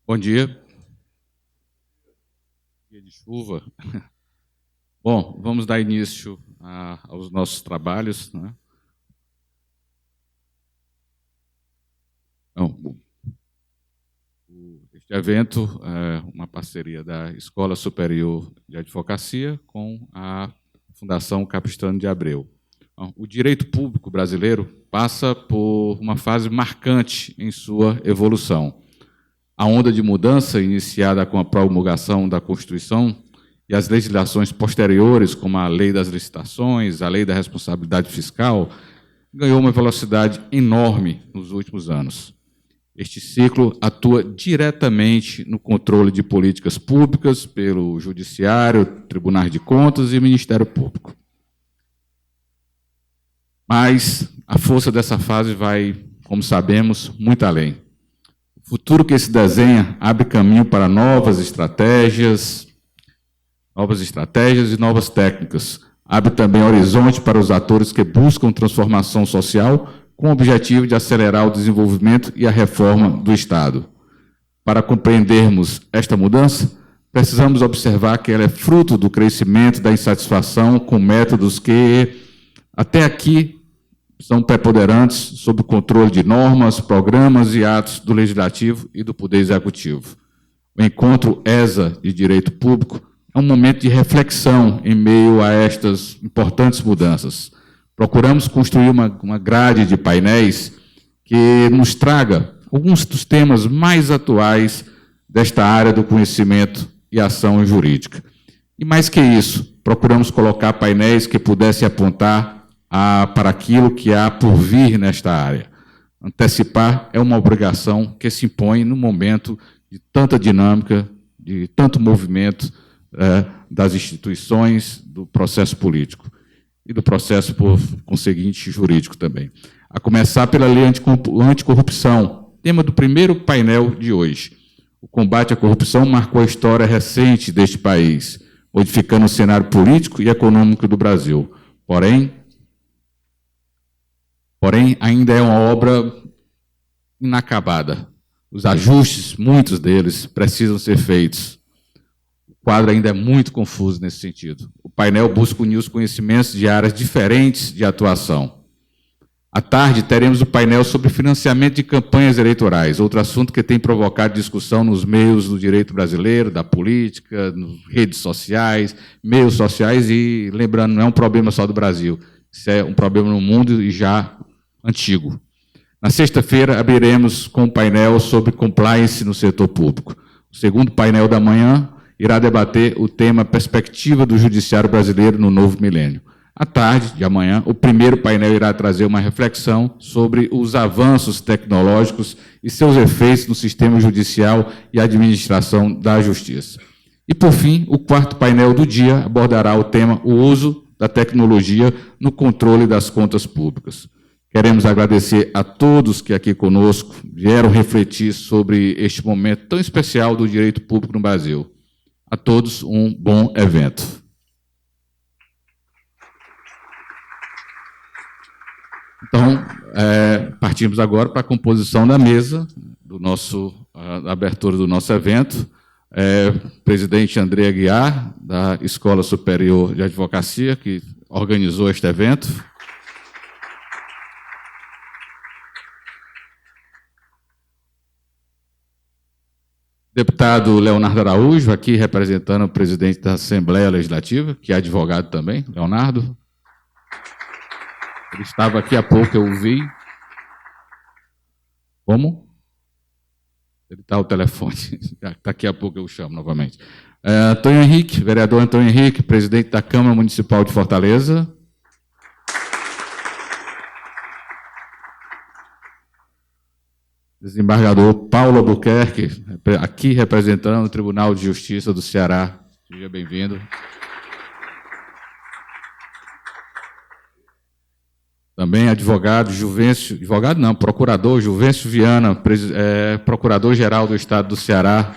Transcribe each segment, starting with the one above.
Bom dia. Dia de chuva. Bom, vamos dar início aos nossos trabalhos, né? Então, este evento é uma parceria da Escola Superior de Advocacia com a Fundação Capistrano de Abreu. Então, o direito público brasileiro passa por uma fase marcante em sua evolução. A onda de mudança, iniciada com a promulgação da Constituição e as legislações posteriores, como a Lei das Licitações, a Lei da Responsabilidade Fiscal, ganhou uma velocidade enorme nos últimos anos. Este ciclo atua diretamente no controle de políticas públicas pelo Judiciário, Tribunais de Contas e Ministério Público. Mas a força dessa fase vai, como sabemos, muito além. O futuro que se desenha abre caminho para novas estratégias e novas técnicas. Abre também horizonte para os atores que buscam transformação social com o objetivo de acelerar o desenvolvimento e a reforma do Estado. Para compreendermos esta mudança, precisamos observar que ela é fruto do crescimento da insatisfação com métodos que, até aqui, são preponderantes sob o controle de normas, programas e atos do Legislativo e do Poder Executivo. O encontro ESA de Direito Público é um momento de reflexão em meio a estas importantes mudanças. Procuramos construir uma grade de painéis que nos traga alguns dos temas mais atuais desta área do conhecimento e ação jurídica. E mais que isso, procuramos colocar painéis que pudessem apontar para aquilo que há por vir nesta área. Antecipar é uma obrigação que se impõe no momento de tanta dinâmica, de tanto movimento das instituições, do processo político e do processo, por conseguinte, jurídico também. A começar pela lei anticorrupção, tema do primeiro painel de hoje. O combate à corrupção marcou a história recente deste país, modificando o cenário político e econômico do Brasil. Porém, ainda é uma obra inacabada. Os ajustes, muitos deles, precisam ser feitos. O quadro ainda é muito confuso nesse sentido. O painel busca unir os conhecimentos de áreas diferentes de atuação. À tarde, teremos o painel sobre financiamento de campanhas eleitorais, outro assunto que tem provocado discussão nos meios do direito brasileiro, da política, nas redes sociais, meios sociais, e, lembrando, não é um problema só do Brasil, isso é um problema no mundo e já antigo. Na sexta-feira, abriremos com um painel sobre compliance no setor público. O segundo painel da manhã irá debater o tema Perspectiva do Judiciário Brasileiro no Novo Milênio. À tarde de amanhã, o primeiro painel irá trazer uma reflexão sobre os avanços tecnológicos e seus efeitos no sistema judicial e administração da justiça. E, por fim, o quarto painel do dia abordará o tema o uso da tecnologia no controle das contas públicas. Queremos agradecer a todos que aqui conosco vieram refletir sobre este momento tão especial do direito público no Brasil. A todos um bom evento. Então, partimos agora para a composição da mesa, da abertura do nosso evento. Presidente André Aguiar, da Escola Superior de Advocacia, que organizou este evento. Deputado Leonardo Araújo, aqui representando o presidente da Assembleia Legislativa, que é advogado também. Leonardo. Ele estava aqui há pouco, eu o vi. Como? Ele está ao telefone. Daqui a pouco eu o chamo novamente. Antônio Henrique, vereador Antônio Henrique, presidente da Câmara Municipal de Fortaleza. Desembargador Paulo Albuquerque, aqui representando o Tribunal de Justiça do Ceará. Seja bem-vindo. Também procurador Juvencio Viana, procurador-geral do Estado do Ceará.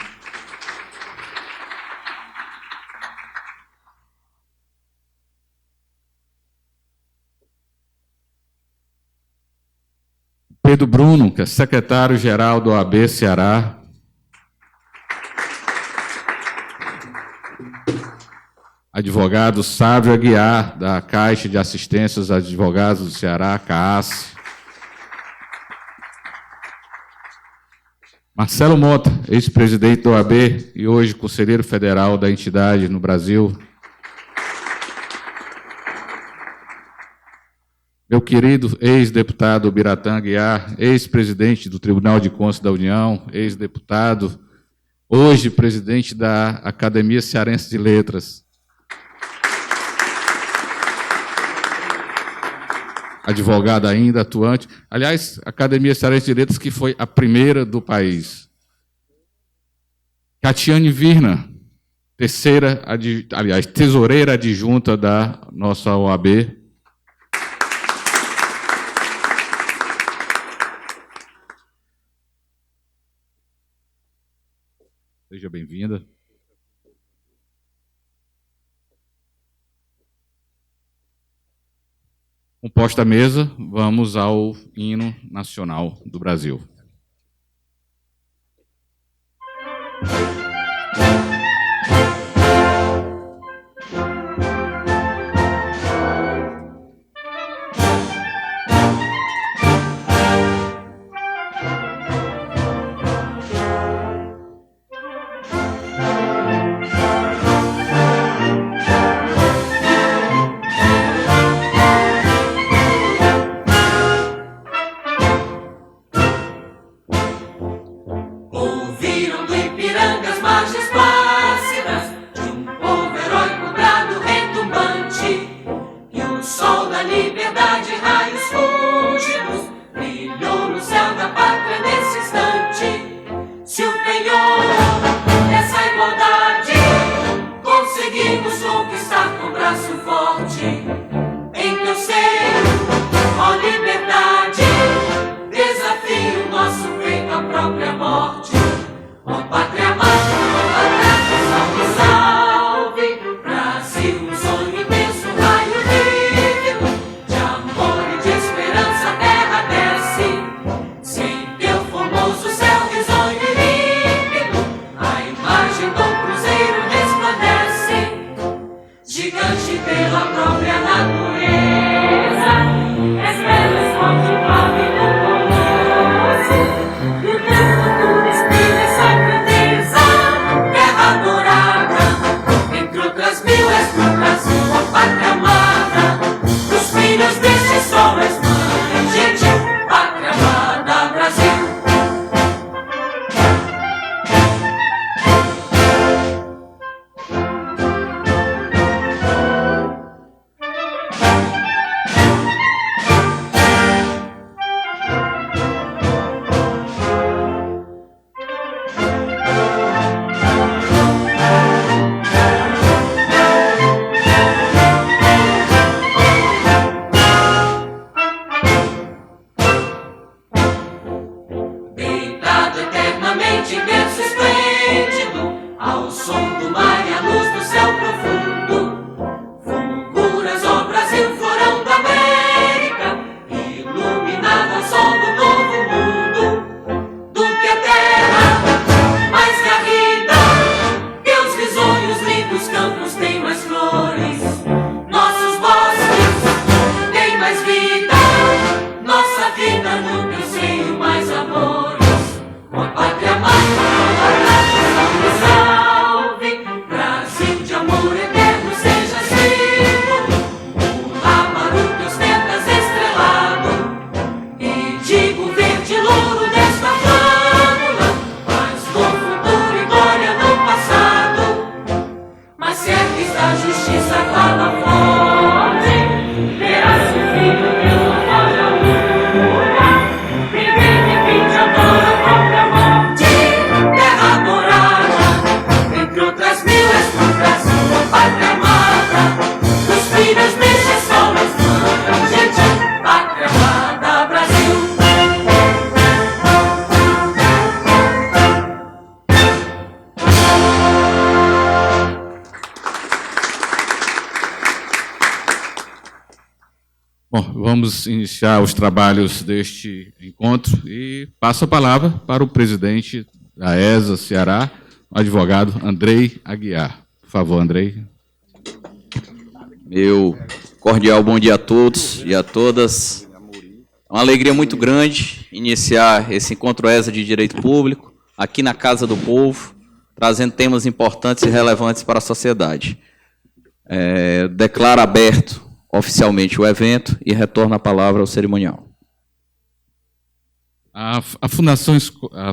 Pedro Bruno, que é secretário-geral do OAB Ceará. advogado Sávio Aguiar, da Caixa de Assistência aos Advogados do Ceará, CAAS. Marcelo Mota, ex-presidente da OAB e hoje conselheiro federal da entidade no Brasil. Meu querido ex-deputado Biratã Aguiar, ex-presidente do Tribunal de Contas da União, ex-deputado, hoje presidente da Academia Cearense de Letras. Advogado ainda, atuante. Aliás, a Academia Cearense de Letras, que foi a primeira do país. Catiane Virna, tesoureira adjunta da nossa OAB. Seja bem-vinda. Composta a mesa, vamos ao hino nacional do Brasil. Vamos iniciar os trabalhos deste encontro e passo a palavra para o presidente da ESA Ceará, o advogado Andrei Aguiar. Por favor, Andrei. Meu cordial bom dia a todos e a todas. É uma alegria muito grande iniciar esse encontro ESA de Direito Público aqui na Casa do Povo, trazendo temas importantes e relevantes para a sociedade. Declaro aberto oficialmente o evento e retorno a palavra ao cerimonial. A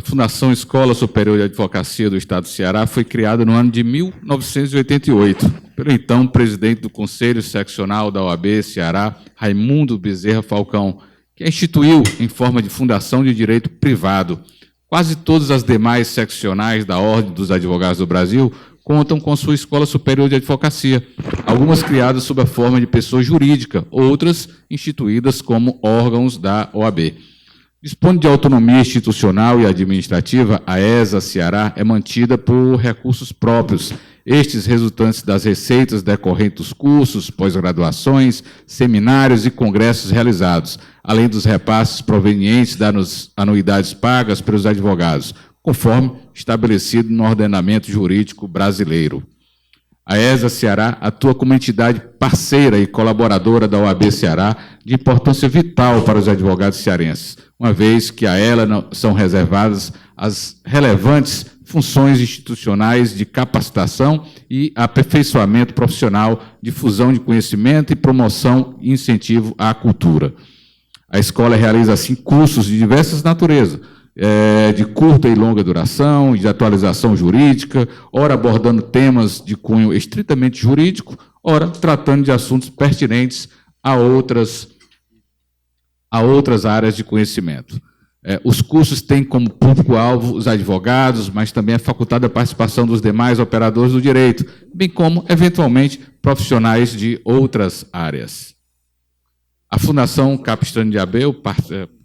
Fundação Escola Superior de Advocacia do Estado do Ceará foi criada no ano de 1988, pelo então presidente do Conselho Seccional da OAB Ceará, Raimundo Bezerra Falcão, que a instituiu em forma de fundação de direito privado. Quase todas as demais seccionais da Ordem dos Advogados do Brasil contam com sua Escola Superior de Advocacia, algumas criadas sob a forma de pessoa jurídica, outras instituídas como órgãos da OAB. Dispondo de autonomia institucional e administrativa, a ESA Ceará é mantida por recursos próprios, estes resultantes das receitas decorrentes dos cursos, pós-graduações, seminários e congressos realizados, além dos repasses provenientes das anuidades pagas pelos advogados, conforme estabelecido no ordenamento jurídico brasileiro. A ESA Ceará atua como entidade parceira e colaboradora da OAB Ceará, de importância vital para os advogados cearenses, uma vez que a ela são reservadas as relevantes funções institucionais de capacitação e aperfeiçoamento profissional, difusão de conhecimento e promoção e incentivo à cultura. A escola realiza, assim, cursos de diversas naturezas, de curta e longa duração, de atualização jurídica, ora abordando temas de cunho estritamente jurídico, ora tratando de assuntos pertinentes a outras áreas de conhecimento. Os cursos têm como público-alvo os advogados, mas também é facultada a participação dos demais operadores do direito, bem como, eventualmente, profissionais de outras áreas. A Fundação Capistrano de Abreu,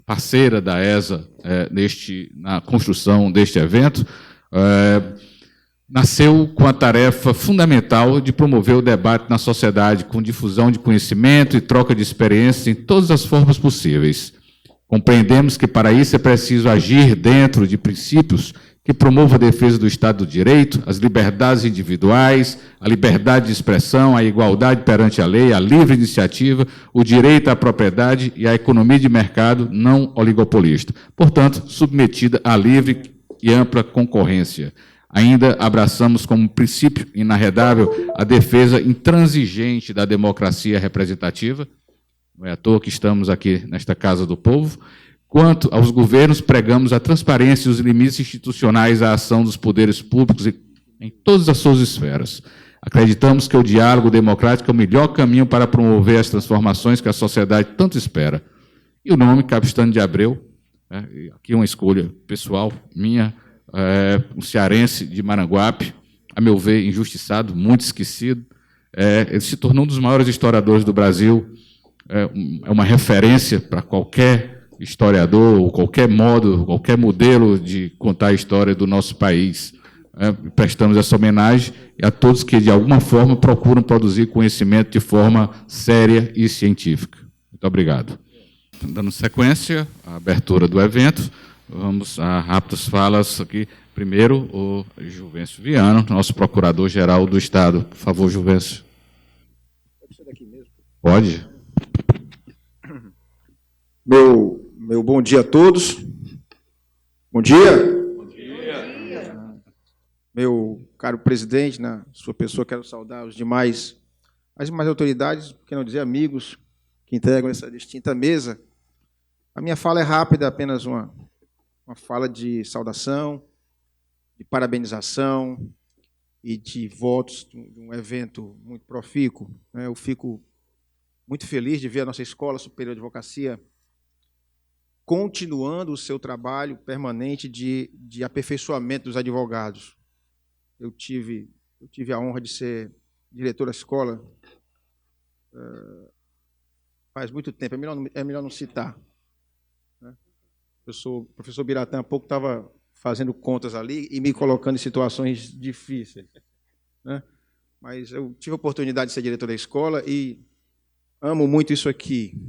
parceira da ESA na construção deste evento, nasceu com a tarefa fundamental de promover o debate na sociedade com difusão de conhecimento e troca de experiências em todas as formas possíveis. Compreendemos que, para isso, é preciso agir dentro de princípios que promovam a defesa do Estado do Direito, as liberdades individuais, a liberdade de expressão, a igualdade perante a lei, a livre iniciativa, o direito à propriedade e a economia de mercado não oligopolista, portanto, submetida à livre e ampla concorrência. Ainda abraçamos como princípio inarredável a defesa intransigente da democracia representativa, não é à toa que estamos aqui nesta Casa do Povo. Quanto aos governos, pregamos a transparência e os limites institucionais à ação dos poderes públicos em todas as suas esferas. Acreditamos que o diálogo democrático é o melhor caminho para promover as transformações que a sociedade tanto espera. E o nome Capistrano de Abreu, aqui é uma escolha pessoal minha, um cearense de Maranguape, a meu ver, injustiçado, muito esquecido. Ele se tornou um dos maiores historiadores do Brasil, é uma referência para qualquer historiador, ou qualquer modo, qualquer modelo de contar a história do nosso país. Prestamos essa homenagem a todos que, de alguma forma, procuram produzir conhecimento de forma séria e científica. Muito obrigado. Dando sequência à abertura do evento, vamos a rápidas falas aqui. Primeiro, o Juvencio Viana, nosso procurador-geral do Estado. Por favor, Juvencio. Pode ser daqui mesmo? Pode. Meu bom dia a todos. Bom dia. Bom dia. Meu caro presidente, na sua pessoa, quero saudar as demais autoridades, por que não dizer amigos, que integram essa distinta mesa. A minha fala é rápida, apenas uma fala de saudação, de parabenização e de votos de um evento muito profícuo. Eu fico muito feliz de ver a nossa Escola Superior de Advocacia continuando o seu trabalho permanente de aperfeiçoamento dos advogados. Eu tive a honra de ser diretor da escola faz muito tempo, é melhor não citar. O professor Biratã há pouco estava fazendo contas ali e me colocando em situações difíceis. Mas eu tive a oportunidade de ser diretor da escola e amo muito isso aqui.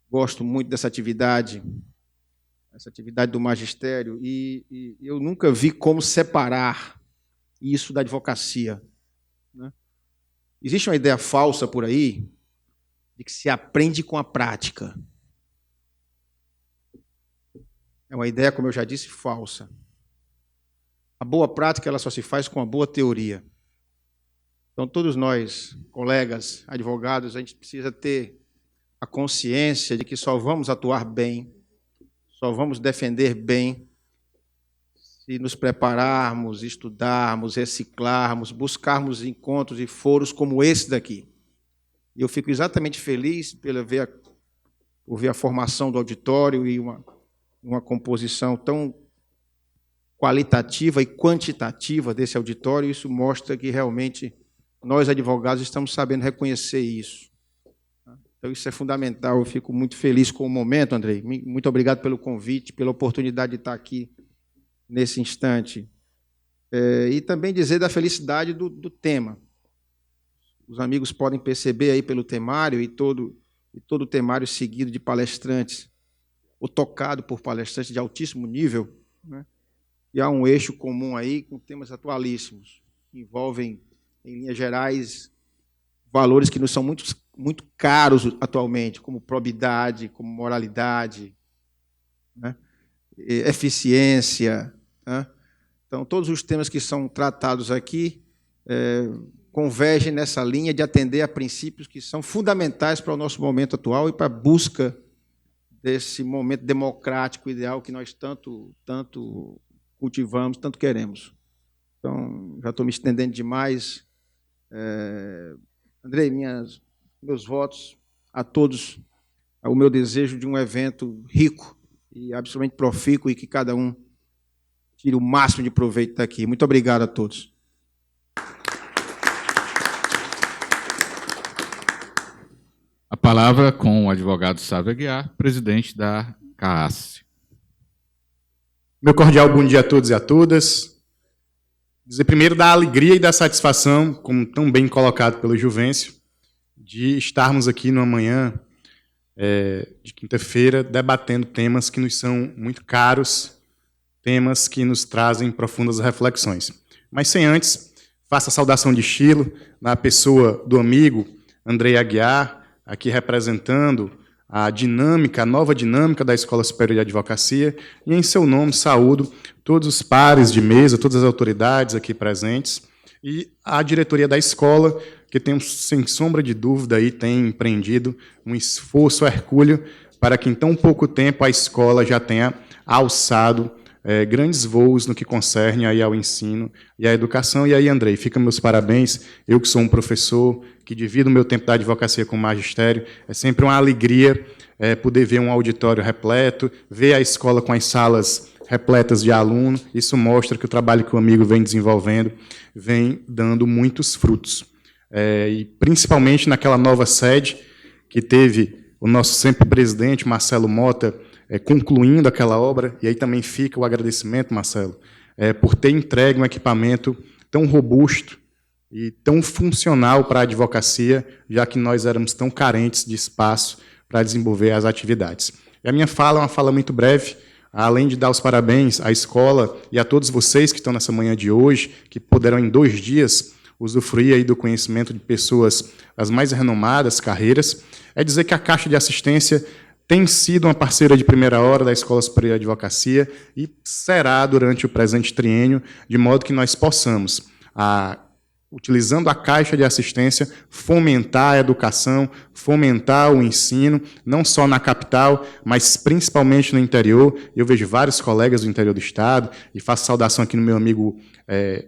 Gosto muito dessa atividade do magistério, e eu nunca vi como separar isso da advocacia. Existe uma ideia falsa por aí de que se aprende com a prática. É uma ideia, como eu já disse, falsa. A boa prática ela só se faz com a boa teoria. Então, todos nós, colegas, advogados, a gente precisa ter a consciência de que só vamos atuar bem, só vamos defender bem, se nos prepararmos, estudarmos, reciclarmos, buscarmos encontros e foros como esse daqui. E eu fico exatamente feliz por ver a formação do auditório e uma composição tão qualitativa e quantitativa desse auditório. Isso mostra que realmente nós, advogados, estamos sabendo reconhecer isso. Então, isso é fundamental. Eu fico muito feliz com o momento, Andrei. Muito obrigado pelo convite, pela oportunidade de estar aqui nesse instante. E também dizer da felicidade do tema. Os amigos podem perceber aí pelo temário e todo o temário seguido de palestrantes, ou tocado por palestrantes de altíssimo nível, né? E há um eixo comum aí com temas atualíssimos, que envolvem, em linhas gerais, valores que nos são muito caros atualmente, como probidade, como moralidade, né? Eficiência, né? Então, todos os temas que são tratados aqui convergem nessa linha de atender a princípios que são fundamentais para o nosso momento atual e para a busca desse momento democrático ideal que nós tanto cultivamos, tanto queremos. Então, já estou me estendendo demais. Andrei, meus votos a todos, o meu desejo de um evento rico e absolutamente profícuo e que cada um tire o máximo de proveito daqui. Muito obrigado a todos. A palavra com o advogado Sávio Aguiar, presidente da CAAS. Meu cordial bom dia a todos e a todas. Dizer primeiro da alegria e da satisfação, como tão bem colocado pelo Juvencio, de estarmos aqui numa manhã de quinta-feira debatendo temas que nos são muito caros, temas que nos trazem profundas reflexões. Mas sem antes, faço a saudação de estilo na pessoa do amigo Andrei Aguiar, aqui representando a nova dinâmica da Escola Superior de Advocacia, e em seu nome saúdo todos os pares de mesa, todas as autoridades aqui presentes, e a diretoria da escola, que tem, sem sombra de dúvida, aí, tem empreendido um esforço hercúleo para que em tão pouco tempo a escola já tenha alçado grandes voos no que concerne aí ao ensino e à educação. E aí, Andrei, fica meus parabéns. Eu que sou um professor, que divido o meu tempo da advocacia com o magistério, é sempre uma alegria poder ver um auditório repleto, ver a escola com as salas repletas de alunos. Isso mostra que o trabalho que o amigo vem desenvolvendo vem dando muitos frutos. E principalmente naquela nova sede que teve o nosso sempre presidente, Marcelo Mota, concluindo aquela obra, e aí também fica o agradecimento, Marcelo, por ter entregue um equipamento tão robusto e tão funcional para a advocacia, já que nós éramos tão carentes de espaço para desenvolver as atividades. E a minha fala é uma fala muito breve, além de dar os parabéns à escola e a todos vocês que estão nessa manhã de hoje, que poderão em 2 dias usufruir aí do conhecimento de pessoas das mais renomadas carreiras, é dizer que a Caixa de Assistência tem sido uma parceira de primeira hora da Escola Superior de Advocacia e será durante o presente triênio, de modo que nós possamos, utilizando a Caixa de Assistência, fomentar a educação, fomentar o ensino, não só na capital, mas principalmente no interior. Eu vejo vários colegas do interior do Estado, e faço saudação aqui no meu amigo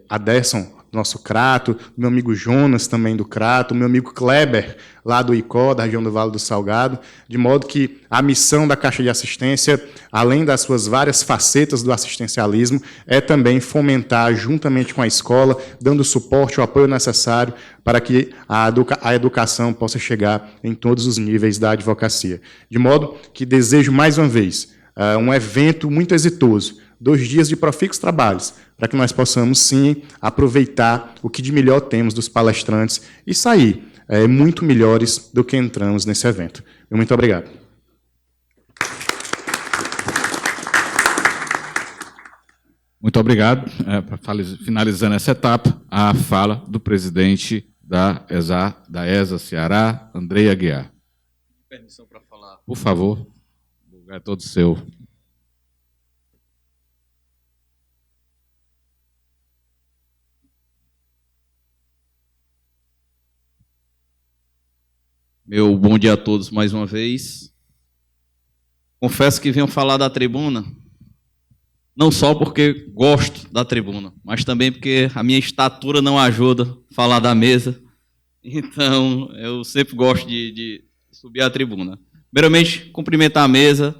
Aderson, nosso Crato, meu amigo Jonas, também do Crato, meu amigo Kleber, lá do ICO, da região do Vale do Salgado, de modo que a missão da Caixa de Assistência, além das suas várias facetas do assistencialismo, é também fomentar, juntamente com a escola, dando o suporte, o apoio necessário para que a educação possa chegar em todos os níveis da advocacia. De modo que desejo, mais uma vez, um evento muito exitoso, 2 dias de profícuos trabalhos, para que nós possamos, sim, aproveitar o que de melhor temos dos palestrantes e sair muito melhores do que entramos nesse evento. Muito obrigado. Muito obrigado. Finalizando essa etapa, a fala do presidente da ESA Ceará, Andrei Aguiar. Permissão para falar. Por favor, o lugar é todo seu. Meu bom dia a todos mais uma vez. Confesso que venho falar da tribuna, não só porque gosto da tribuna, mas também porque a minha estatura não ajuda a falar da mesa. Então, eu sempre gosto de subir à tribuna. Primeiramente, cumprimentar a mesa,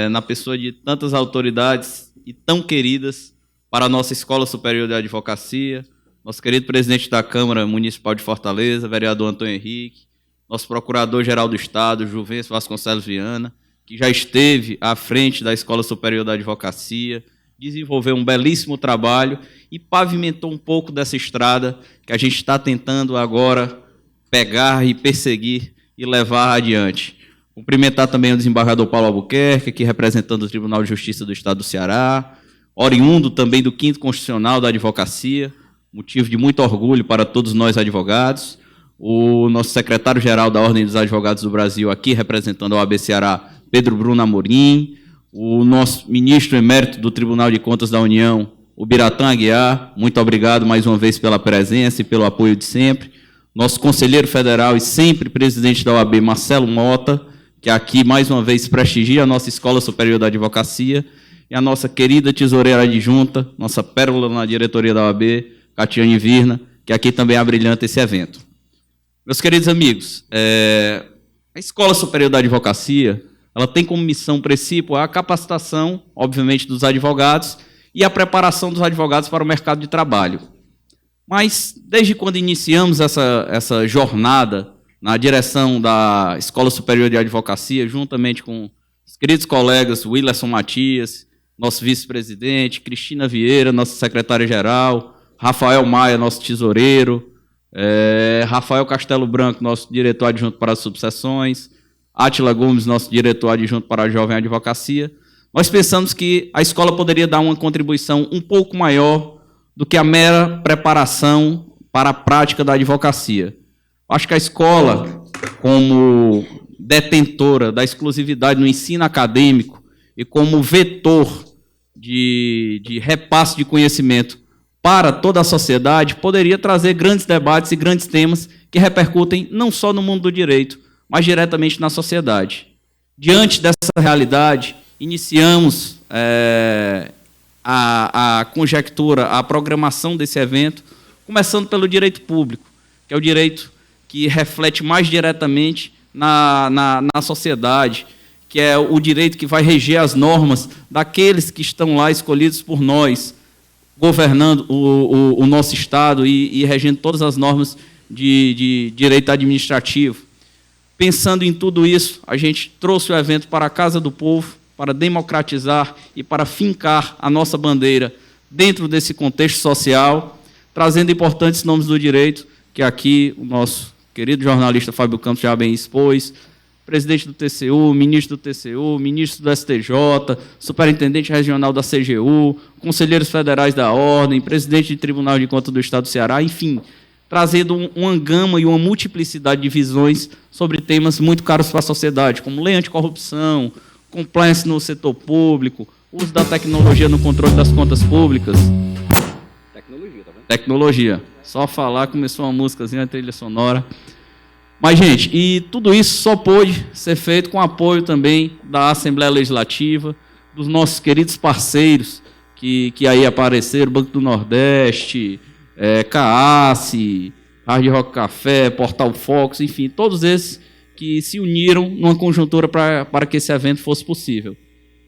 na pessoa de tantas autoridades e tão queridas para a nossa Escola Superior de Advocacia, nosso querido presidente da Câmara Municipal de Fortaleza, vereador Antônio Henrique, nosso procurador-geral do Estado, Juvencio Vasconcelos Viana, que já esteve à frente da Escola Superior da Advocacia, desenvolveu um belíssimo trabalho e pavimentou um pouco dessa estrada que a gente está tentando agora pegar e perseguir e levar adiante. Cumprimentar também o desembargador Paulo Albuquerque, aqui representando o Tribunal de Justiça do Estado do Ceará, oriundo também do 5º Constitucional da Advocacia, motivo de muito orgulho para todos nós advogados, o nosso secretário-geral da Ordem dos Advogados do Brasil, aqui representando a OAB Ceará, Pedro Bruno Amorim, o nosso ministro emérito do Tribunal de Contas da União, o Biratã Aguiar, muito obrigado mais uma vez pela presença e pelo apoio de sempre, nosso conselheiro federal e sempre presidente da OAB, Marcelo Mota, que aqui mais uma vez prestigia a nossa Escola Superior da Advocacia, e a nossa querida tesoureira adjunta, nossa pérola na diretoria da OAB, Catiane Virna, que aqui também abrilhanta esse evento. Meus queridos amigos, a Escola Superior da Advocacia, ela tem como missão princípio a capacitação, obviamente, dos advogados e a preparação dos advogados para o mercado de trabalho. Mas, desde quando iniciamos essa jornada na direção da Escola Superior de Advocacia, juntamente com os queridos colegas Willerson Matias, nosso vice-presidente, Cristina Vieira, nossa secretária-geral, Rafael Maia, nosso tesoureiro, Rafael Castelo Branco, nosso diretor adjunto para as subseções, Átila Gomes, nosso diretor adjunto para a Jovem Advocacia, nós pensamos que a escola poderia dar uma contribuição um pouco maior do que a mera preparação para a prática da advocacia. Acho que a escola, como detentora da exclusividade no ensino acadêmico e como vetor de repasse de conhecimento para toda a sociedade, poderia trazer grandes debates e grandes temas que repercutem não só no mundo do direito, mas diretamente na sociedade. Diante dessa realidade, iniciamos a conjectura, a programação desse evento, começando pelo direito público, que é o direito que reflete mais diretamente na sociedade, que é o direito que vai reger as normas daqueles que estão lá escolhidos por nós, governando o nosso Estado e regendo todas as normas de direito administrativo. Pensando em tudo isso, a gente trouxe o evento para a Casa do Povo, para democratizar e para fincar a nossa bandeira dentro desse contexto social, trazendo importantes nomes do direito, que aqui o nosso querido jornalista Fábio Campos já bem expôs, presidente do TCU, ministro do TCU, ministro do STJ, superintendente regional da CGU, conselheiros federais da Ordem, presidente do Tribunal de Contas do Estado do Ceará, enfim, trazendo uma gama e uma multiplicidade de visões sobre temas muito caros para a sociedade, como lei anticorrupção, compliance no setor público, uso da tecnologia no controle das contas públicas. Tecnologia, tá vendo? Tecnologia. Só falar, começou uma músicazinha, uma trilha sonora. Mas, gente, e tudo isso só pôde ser feito com apoio também da Assembleia Legislativa, dos nossos queridos parceiros que aí apareceram, Banco do Nordeste, CAASE, Hard Rock Café, Portal Fox, enfim, todos esses que se uniram numa conjuntura para que esse evento fosse possível.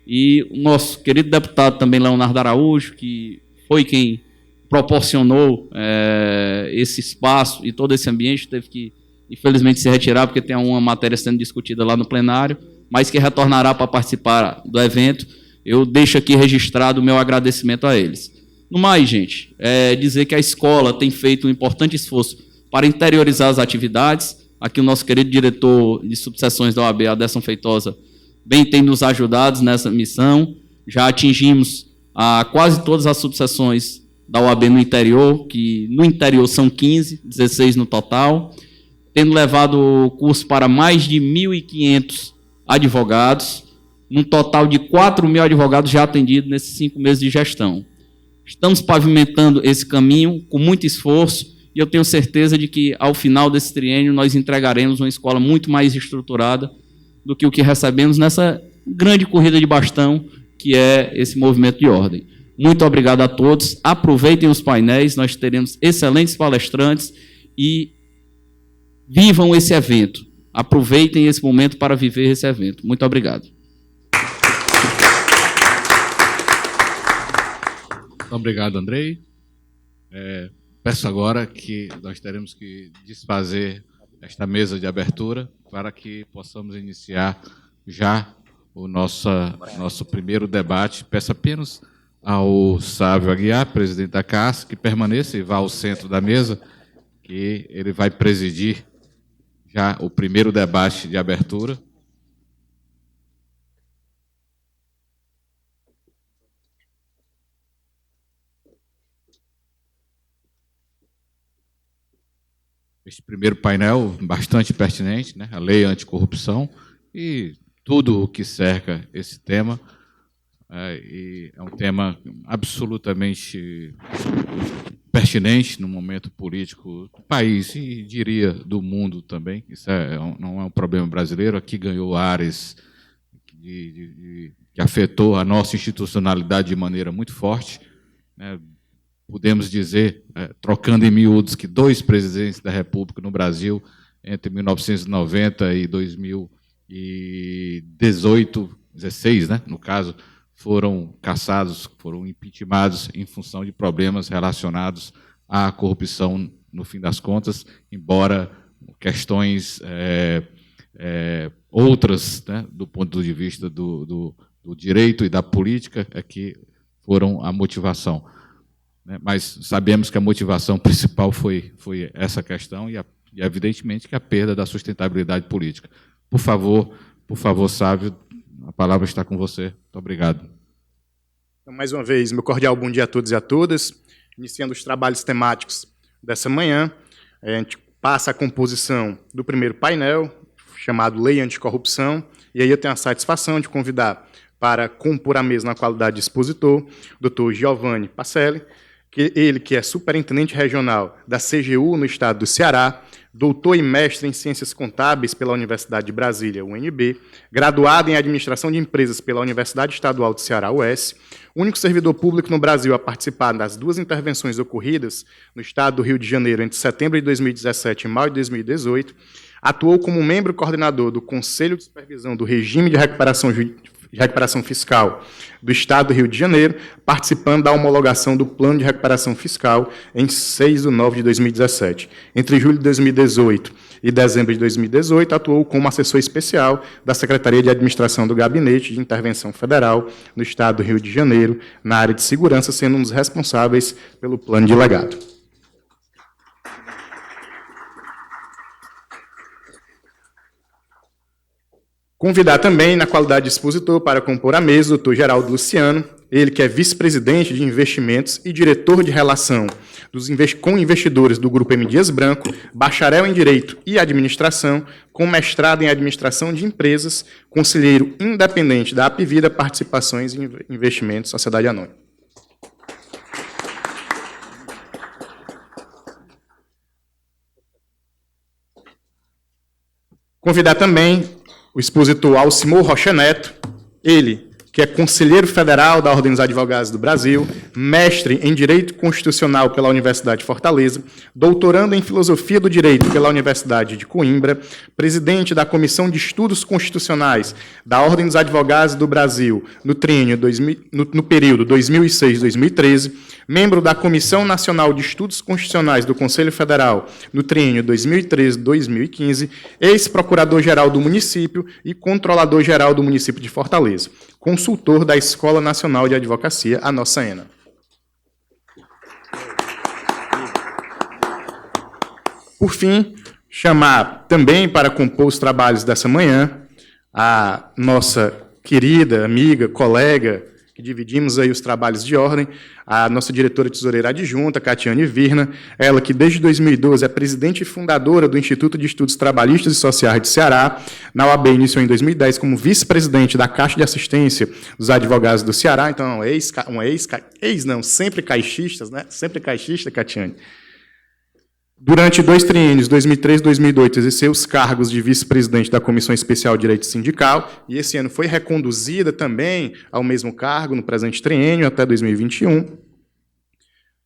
E o nosso querido deputado também, Leonardo Araújo, que foi quem proporcionou esse espaço e todo esse ambiente, teve que, infelizmente, se retirar, porque tem uma matéria sendo discutida lá no plenário, mas que retornará para participar do evento. Eu deixo aqui registrado o meu agradecimento a eles. No mais, gente, dizer que a escola tem feito um importante esforço para interiorizar as atividades. Aqui o nosso querido diretor de subseções da OAB, Aderson Feitosa, bem tem nos ajudado nessa missão. Já atingimos quase todas as subseções da OAB no interior, que no interior são 15, 16 no total, tendo levado o curso para mais de 1.500 advogados, num total de 4.000 advogados já atendidos nesses 5 meses de gestão. Estamos pavimentando esse caminho com muito esforço e eu tenho certeza de que, ao final desse triênio, nós entregaremos uma escola muito mais estruturada do que o que recebemos nessa grande corrida de bastão que é esse movimento de ordem. Muito obrigado a todos. Aproveitem os painéis, nós teremos excelentes palestrantes e vivam esse evento. Aproveitem esse momento para viver esse evento. Muito obrigado. Muito obrigado, Andrei. Peço agora que nós teremos que desfazer esta mesa de abertura para que possamos iniciar já o nosso primeiro debate. Peço apenas ao Sávio Aguiar, presidente da CAS, que permaneça e vá ao centro da mesa, que ele vai presidir já o primeiro debate de abertura. Este primeiro painel bastante pertinente, né? A lei anticorrupção e tudo o que cerca esse tema. E é um tema absolutamente pertinente no momento político do país e, diria, do mundo também. Isso não é um problema brasileiro. Aqui ganhou áreas que afetou a nossa institucionalidade de maneira muito forte, né? Podemos dizer, trocando em miúdos, que 2 presidentes da República no Brasil, entre 1990 e 2018, 16, né, no caso, foram cassados, foram impeachmentados em função de problemas relacionados à corrupção, no fim das contas, embora questões outras, né, do ponto de vista do direito e da política, que foram a motivação. Mas sabemos que a motivação principal foi essa questão e, evidentemente, que a perda da sustentabilidade política. Por favor, Sávio, a palavra está com você. Muito obrigado. Então, mais uma vez, meu cordial bom dia a todos e a todas. Iniciando os trabalhos temáticos dessa manhã, a gente passa a composição do primeiro painel, chamado Lei Anticorrupção, e aí eu tenho a satisfação de convidar para compor a mesa na qualidade de expositor, o Dr. Giovanni Pacelli, ele que é superintendente regional da CGU no estado do Ceará, doutor e mestre em Ciências Contábeis pela Universidade de Brasília, UNB, graduado em Administração de Empresas pela Universidade Estadual do Ceará, UES, único servidor público no Brasil a participar das 2 intervenções ocorridas no estado do Rio de Janeiro entre setembro de 2017 e maio de 2018, atuou como membro coordenador do Conselho de Supervisão do Regime de Recuperação Fiscal do Estado do Rio de Janeiro, participando da homologação do Plano de Recuperação Fiscal em 6 de novembro de 2017. Entre julho de 2018 e dezembro de 2018, atuou como assessor especial da Secretaria de Administração do Gabinete de Intervenção Federal no Estado do Rio de Janeiro, na área de segurança, sendo um dos responsáveis pelo plano de legado. Convidar também, na qualidade de expositor, para compor a mesa, o Dr. Geraldo Luciano, ele que é vice-presidente de investimentos e diretor de relação com investidores do Grupo M. Dias Branco, bacharel em Direito e Administração, com mestrado em Administração de Empresas, conselheiro independente da Apvida Participações e Investimentos, Sociedade Anônima. Convidar também o expositor Alcimor Rocha Neto, ele que é conselheiro federal da Ordem dos Advogados do Brasil, mestre em Direito Constitucional pela Universidade de Fortaleza, doutorando em Filosofia do Direito pela Universidade de Coimbra, presidente da Comissão de Estudos Constitucionais da Ordem dos Advogados do Brasil no período 2006-2013, membro da Comissão Nacional de Estudos Constitucionais do Conselho Federal no triênio 2013-2015, ex-procurador-geral do município e controlador-geral do município de Fortaleza, consultor da Escola Nacional de Advocacia, a nossa ENA. Por fim, chamar também para compor os trabalhos dessa manhã a nossa querida amiga, colega, que dividimos aí os trabalhos de ordem, a nossa diretora tesoureira adjunta, Catiane Virna, ela que desde 2012 é presidente e fundadora do Instituto de Estudos Trabalhistas e Sociais de Ceará, na OAB iniciou em 2010 como vice-presidente da Caixa de Assistência dos Advogados do Ceará, então sempre caixistas, né? Sempre caixista, Catiane. Durante 2 triênios, 2003 e 2008, exerceu os cargos de vice-presidente da Comissão Especial de Direito Sindical, e esse ano foi reconduzida também ao mesmo cargo no presente triênio, até 2021.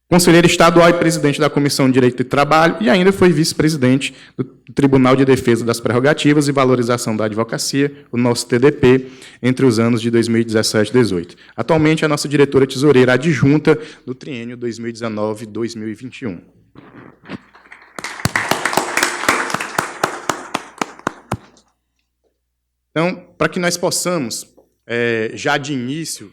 Conselheira estadual e presidente da Comissão de Direito e Trabalho, e ainda foi vice-presidente do Tribunal de Defesa das Prerrogativas e Valorização da Advocacia, o nosso TDP, entre os anos de 2017 e 2018. Atualmente, é a nossa diretora tesoureira adjunta do triênio 2019-2021. Então, para que nós possamos, já de início,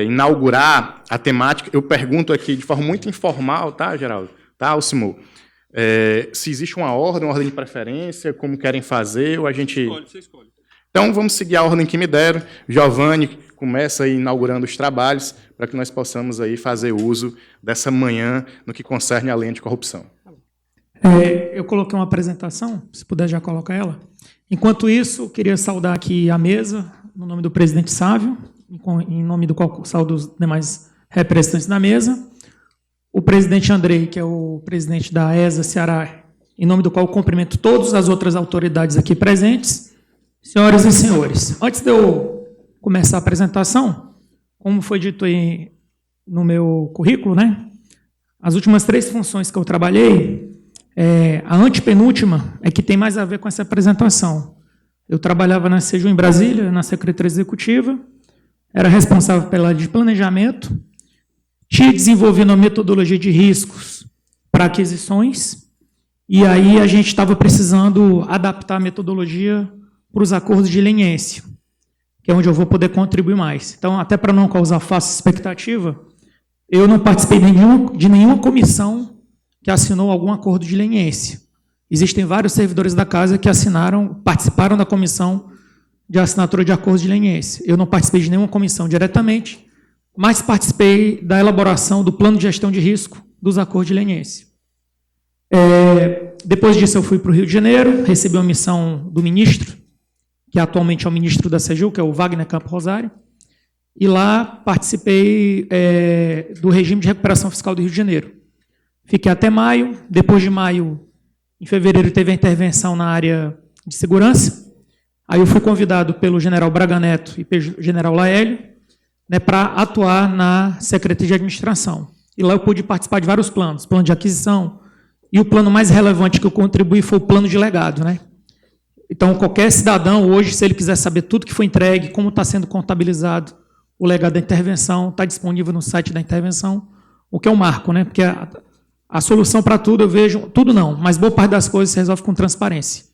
inaugurar a temática, eu pergunto aqui de forma muito informal, tá, Geraldo? Tá, Alcimor? Se existe uma ordem de preferência, como querem fazer, ou a gente... Você escolhe. Então, vamos seguir a ordem que me deram. Giovanni começa aí inaugurando os trabalhos, para que nós possamos aí fazer uso dessa manhã no que concerne a lei anticorrupção. Eu coloquei uma apresentação, se puder já colocar ela. Enquanto isso, queria saudar aqui a mesa, no nome do presidente Sávio, em nome do qual saúdo os demais representantes da mesa, o presidente Andrei, que é o presidente da ESA Ceará, em nome do qual cumprimento todas as outras autoridades aqui presentes. Senhoras e senhores, antes de eu começar a apresentação, como foi dito aí no meu currículo, né, as últimas 3 funções que eu trabalhei, a antepenúltima é que tem mais a ver com essa apresentação. Eu trabalhava na CEJU em Brasília, na Secretaria Executiva, era responsável pela área de planejamento, tinha desenvolvido uma metodologia de riscos para aquisições, e aí a gente estava precisando adaptar a metodologia para os acordos de leniência, que é onde eu vou poder contribuir mais. Então, até para não causar falsa expectativa, eu não participei de nenhuma comissão que assinou algum acordo de leniência. Existem vários servidores da casa que participaram da comissão de assinatura de acordos de leniência. Eu não participei de nenhuma comissão diretamente, mas participei da elaboração do plano de gestão de risco dos acordos de leniência. Depois disso, eu fui para o Rio de Janeiro, recebi uma missão do ministro, que atualmente é o ministro da CEJU, que é o Wagner Campo Rosário, e lá participei do regime de recuperação fiscal do Rio de Janeiro. Fiquei até maio. Depois de maio, em fevereiro, teve a intervenção na área de segurança. Aí eu fui convidado pelo general Braga Neto e pelo general Laélio, né, para atuar na Secretaria de Administração. E lá eu pude participar de vários planos, plano de aquisição, e o plano mais relevante que eu contribuí foi o plano de legado, né? Então, qualquer cidadão hoje, se ele quiser saber tudo que foi entregue, como está sendo contabilizado o legado da intervenção, está disponível no site da intervenção, o que é um marco, né? Porque a solução para tudo, eu vejo, tudo não, mas boa parte das coisas se resolve com transparência,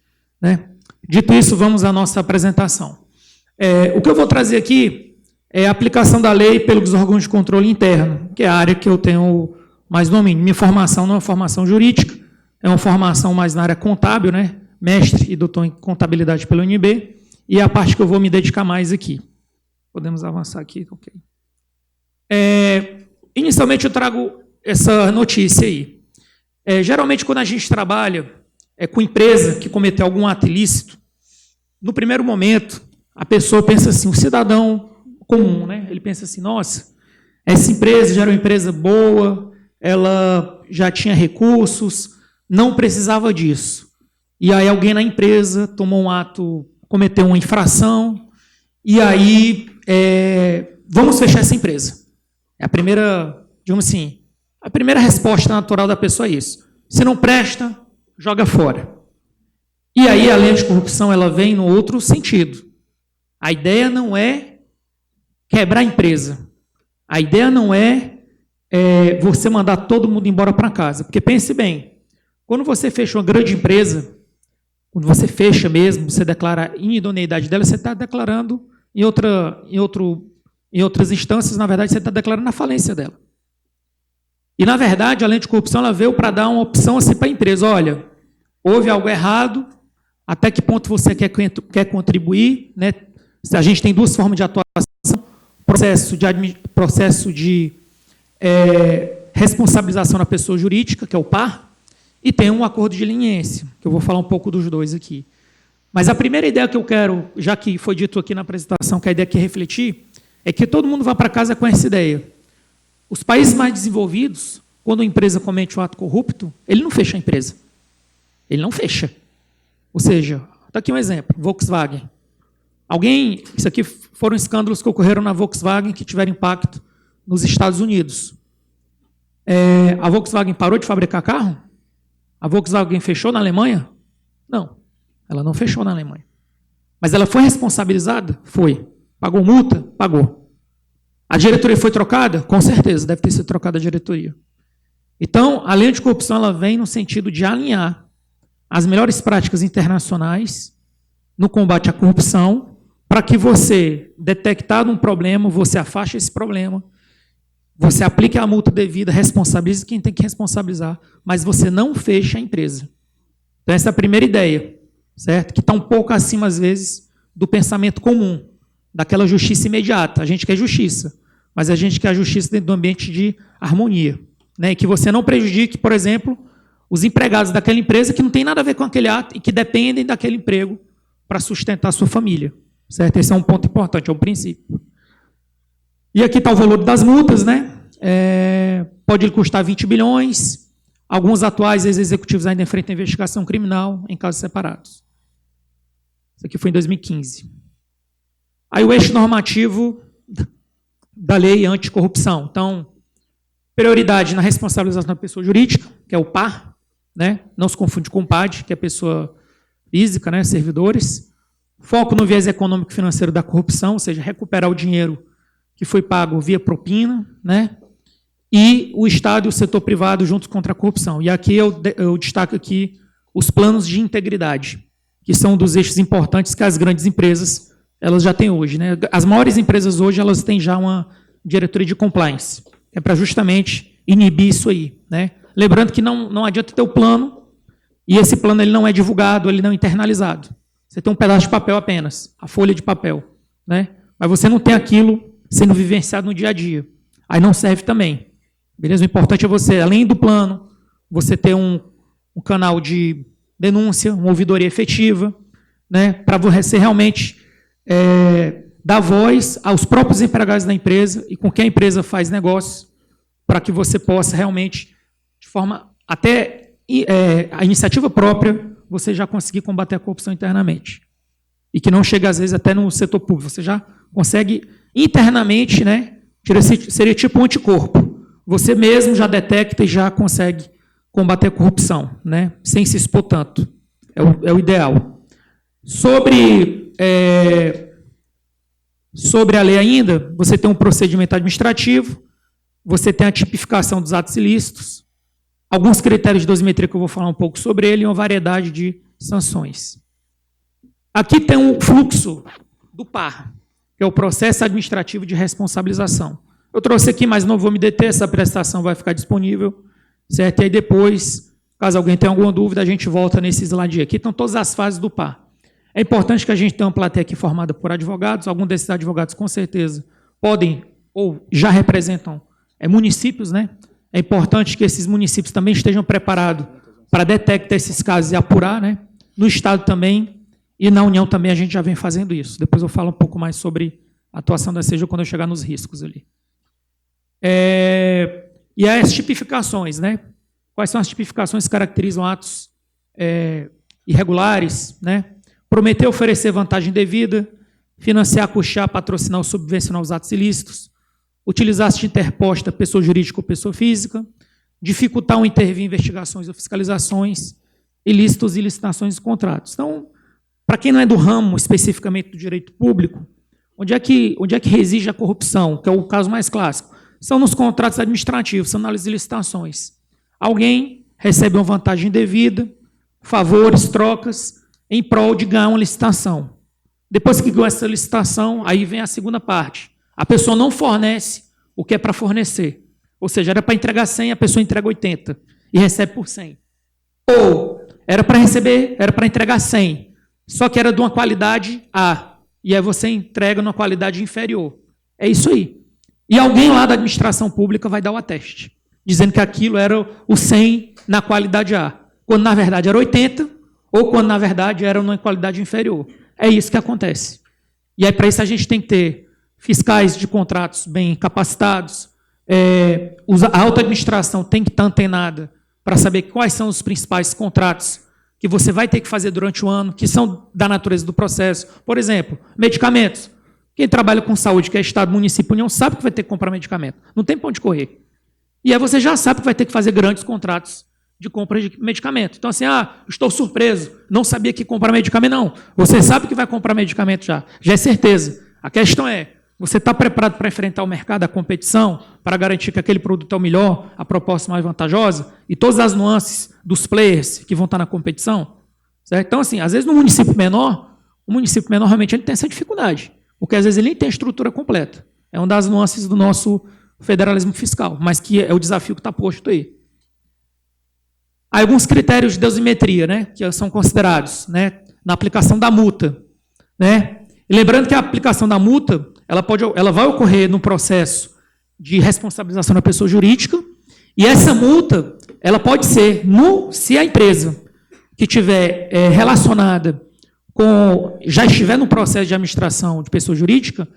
né? Dito isso, vamos à nossa apresentação. O que eu vou trazer aqui é a aplicação da lei pelos órgãos de controle interno, que é a área que eu tenho mais domínio. Minha formação não é uma formação jurídica, é uma formação mais na área contábil, né? Mestre e doutor em contabilidade pelo UNB, e é a parte que eu vou me dedicar mais aqui. Podemos avançar aqui? Ok. Inicialmente, eu trago essa notícia aí. Geralmente, quando a gente trabalha com empresa que cometeu algum ato ilícito, no primeiro momento, a pessoa pensa assim, o cidadão comum, né? Ele pensa assim, nossa, essa empresa já era uma empresa boa, ela já tinha recursos, não precisava disso. E aí alguém na empresa tomou um ato, cometeu uma infração, e aí vamos fechar essa empresa. É a primeira, digamos assim, a primeira resposta natural da pessoa é isso. Se não presta, joga fora. E aí a lei anticorrupção ela vem no outro sentido. A ideia não é quebrar a empresa. A ideia não é você mandar todo mundo embora para casa. Porque pense bem, quando você fecha uma grande empresa, quando você fecha mesmo, você declara a inidoneidade dela, você está declarando em outras instâncias, na verdade, você está declarando a falência dela. E, na verdade, a lei anticorrupção ela veio para dar uma opção assim para a empresa. Olha, houve algo errado, até que ponto você quer contribuir, né? A gente tem duas formas de atuação. processo de responsabilização da pessoa jurídica, que é o PAR, e tem um acordo de leniência, que eu vou falar um pouco dos dois aqui. Mas a primeira ideia que eu quero, já que foi dito aqui na apresentação, que a ideia que refletir, é que todo mundo vá para casa com essa ideia. Os países mais desenvolvidos, quando a empresa comete um ato corrupto, ele não fecha a empresa. Ele não fecha. Ou seja, está aqui um exemplo, Volkswagen. Isso aqui foram escândalos que ocorreram na Volkswagen que tiveram impacto nos Estados Unidos. A Volkswagen parou de fabricar carro? A Volkswagen fechou na Alemanha? Não, ela não fechou na Alemanha. Mas ela foi responsabilizada? Foi. Pagou multa? Pagou. A diretoria foi trocada? Com certeza, deve ter sido trocada a diretoria. Então, a lei anticorrupção ela vem no sentido de alinhar as melhores práticas internacionais no combate à corrupção, para que você, detectado um problema, você afaste esse problema, você aplique a multa devida, responsabilize quem tem que responsabilizar, mas você não fecha a empresa. Então, essa é a primeira ideia, certo? Que está um pouco acima, às vezes, do pensamento comum, daquela justiça imediata. A gente quer justiça, mas a gente quer a justiça dentro do ambiente de harmonia, né? E que você não prejudique, por exemplo, os empregados daquela empresa que não tem nada a ver com aquele ato e que dependem daquele emprego para sustentar a sua família, certo? Esse é um ponto importante, é um princípio. E aqui está o valor das multas, né? Pode custar 20 bilhões. Alguns atuais ex-executivos ainda enfrentam investigação criminal em casos separados. Isso aqui foi em 2015. Aí o eixo normativo da lei anticorrupção. Então, prioridade na responsabilização da pessoa jurídica, que é o PAR, né? Não se confunde com o PAD, que é a pessoa física, né? Servidores. Foco no viés econômico e financeiro da corrupção, ou seja, recuperar o dinheiro que foi pago via propina, né? E o Estado e o setor privado juntos contra a corrupção. E aqui eu destaco aqui os planos de integridade, que são dos eixos importantes que as grandes empresas elas já têm hoje, né? As maiores empresas hoje elas têm já uma diretoria de compliance, que é para justamente inibir isso aí, né? Lembrando que não adianta ter o plano e esse plano ele não é divulgado, ele não é internalizado. Você tem um pedaço de papel apenas, a folha de papel, né? Mas você não tem aquilo sendo vivenciado no dia a dia. Aí não serve também. Beleza? O importante é você, além do plano, você ter um canal de denúncia, uma ouvidoria efetiva, né? Para você realmente dar voz aos próprios empregados da empresa e com quem a empresa faz negócio, para que você possa realmente, de forma até a iniciativa própria, você já conseguir combater a corrupção internamente. E que não chega, às vezes, até no setor público. Você já consegue internamente, né? Seria tipo um anticorpo. Você mesmo já detecta e já consegue combater a corrupção, né? Sem se expor tanto. É o ideal. Sobre a lei ainda, você tem um procedimento administrativo, você tem a tipificação dos atos ilícitos, alguns critérios de dosimetria que eu vou falar um pouco sobre ele e uma variedade de sanções. Aqui tem um fluxo do PAR, que é o processo administrativo de responsabilização. Eu trouxe aqui, mas não vou me deter, essa prestação vai ficar disponível, certo? E aí depois, caso alguém tenha alguma dúvida, a gente volta nesse slide aqui. Estão todas as fases do PAR. É importante que a gente tenha uma plateia aqui formada por advogados, alguns desses advogados, com certeza, podem ou já representam municípios, né? É importante que esses municípios também estejam preparados para detectar esses casos e apurar, né? No Estado também, e na União também a gente já vem fazendo isso. Depois eu falo um pouco mais sobre a atuação da SEJU quando eu chegar nos riscos ali. E as tipificações, né? Quais são as tipificações que caracterizam atos irregulares, né? Prometer oferecer vantagem devida, financiar, custear, patrocinar ou subvencionar os atos ilícitos, utilizar assistência interposta pessoa jurídica ou pessoa física, dificultar ou intervir em investigações ou fiscalizações, ilícitos e licitações e contratos. Então, para quem não é do ramo especificamente do direito público, onde é que reside a corrupção, que é o caso mais clássico? São nos contratos administrativos, são nas licitações. Alguém recebe uma vantagem devida, favores, trocas, em prol de ganhar uma licitação. Depois que ganhou essa licitação, aí vem a segunda parte. A pessoa não fornece o que é para fornecer. Ou seja, era para entregar 100, a pessoa entrega 80 e recebe por 100. Ou era para entregar 100, só que era de uma qualidade A, e aí você entrega numa qualidade inferior. É isso aí. E alguém lá da administração pública vai dar o ateste, dizendo que aquilo era o 100 na qualidade A, quando na verdade era 80, ou quando na verdade era uma qualidade inferior. É isso que acontece. E aí, para isso, a gente tem que ter fiscais de contratos bem capacitados, a alta administração tem que estar antenada para saber quais são os principais contratos que você vai ter que fazer durante o ano, que são da natureza do processo. Por exemplo, medicamentos. Quem trabalha com saúde, que é Estado, município, União, sabe que vai ter que comprar medicamento. Não tem para onde correr. E aí você já sabe que vai ter que fazer grandes contratos de compra de medicamento. Então, assim, estou surpreso, não sabia que comprar medicamento, não. Você sabe que vai comprar medicamento já é certeza. A questão é, você está preparado para enfrentar o mercado, a competição, para garantir que aquele produto é o melhor, a proposta mais vantajosa, e todas as nuances dos players que vão estar na competição? Certo? Então, assim, às vezes no município menor, o município menor realmente ele tem essa dificuldade, porque às vezes ele nem tem a estrutura completa. É uma das nuances do nosso federalismo fiscal, mas que é o desafio que está posto aí. Há alguns critérios de dosimetria, né, que são considerados, né, na aplicação da multa, né? E lembrando que a aplicação da multa, ela vai ocorrer no processo de responsabilização da pessoa jurídica, e essa multa, ela pode ser, se a empresa que estiver relacionada já estiver no processo de administração de pessoa jurídica,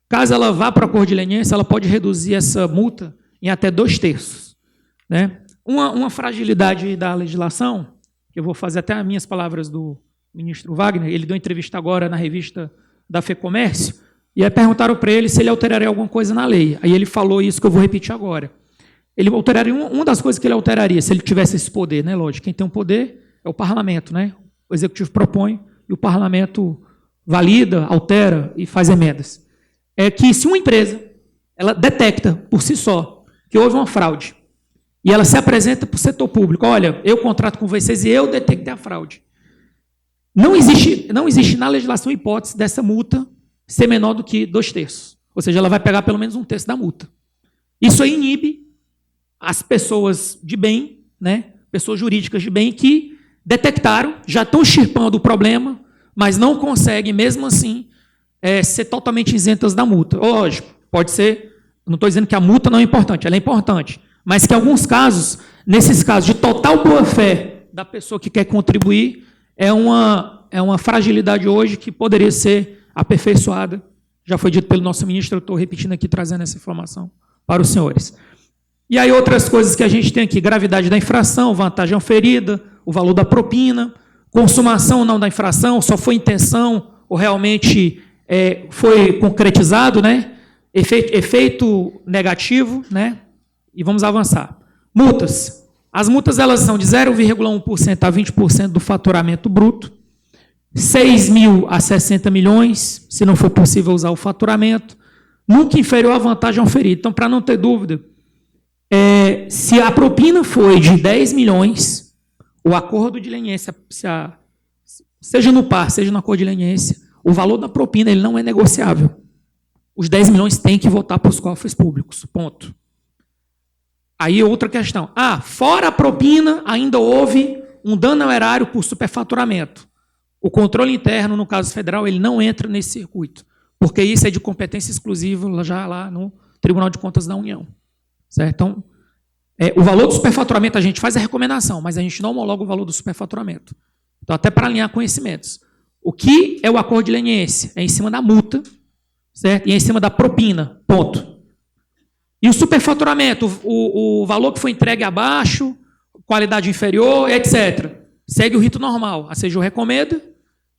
caso ela vá para o acordo de leniência, ela pode reduzir essa multa em até 2/3, né? Uma fragilidade da legislação, que eu vou fazer até as minhas palavras do ministro Wagner, ele deu entrevista agora na revista da FEComércio, e aí perguntaram para ele se ele alteraria alguma coisa na lei. Aí ele falou isso que eu vou repetir agora. Ele alteraria, uma das coisas que ele alteraria, se ele tivesse esse poder, né? Lógico, quem tem um poder é o parlamento, né? O executivo propõe e o parlamento valida, altera e faz emendas. É que se uma empresa ela detecta por si só que houve uma fraude e ela se apresenta para o setor público, olha, eu contrato com vocês e eu detectei a fraude. Não existe na legislação hipótese dessa multa ser menor do que 2/3. Ou seja, ela vai pegar pelo menos 1/3 da multa. Isso aí inibe as pessoas de bem, né, pessoas jurídicas de bem que detectaram, já estão extirpando o problema, mas não conseguem, mesmo assim, ser totalmente isentas da multa. Lógico, pode ser, não estou dizendo que a multa não é importante, ela é importante, mas que em alguns casos, nesses casos de total boa-fé da pessoa que quer contribuir, é uma fragilidade hoje que poderia ser aperfeiçoada. Já foi dito pelo nosso ministro, eu estou repetindo aqui, trazendo essa informação para os senhores. E aí outras coisas que a gente tem aqui, gravidade da infração, vantagem oferida, o valor da propina, consumação ou não da infração, só foi intenção ou realmente foi concretizado, né? Efeito negativo, né? E vamos avançar. Multas. As multas elas são de 0,1% a 20% do faturamento bruto, 6 mil a 60 milhões, se não for possível usar o faturamento, nunca inferior à vantagem oferida. Então, para não ter dúvida, se a propina foi de 10 milhões, o acordo de leniência, seja no par, seja no acordo de leniência, o valor da propina ele não é negociável. Os 10 milhões têm que voltar para os cofres públicos, ponto. Aí outra questão. Fora a propina, ainda houve um dano ao erário por superfaturamento. O controle interno, no caso federal, ele não entra nesse circuito, porque isso é de competência exclusiva já lá no Tribunal de Contas da União. Certo? Então, o valor do superfaturamento a gente faz a recomendação, mas a gente não homologa o valor do superfaturamento. Então, até para alinhar conhecimentos. O que é o acordo de leniência? É em cima da multa, certo? E é em cima da propina, ponto. E o superfaturamento, o valor que foi entregue abaixo, qualidade inferior, etc. Segue o rito normal. A CGU recomenda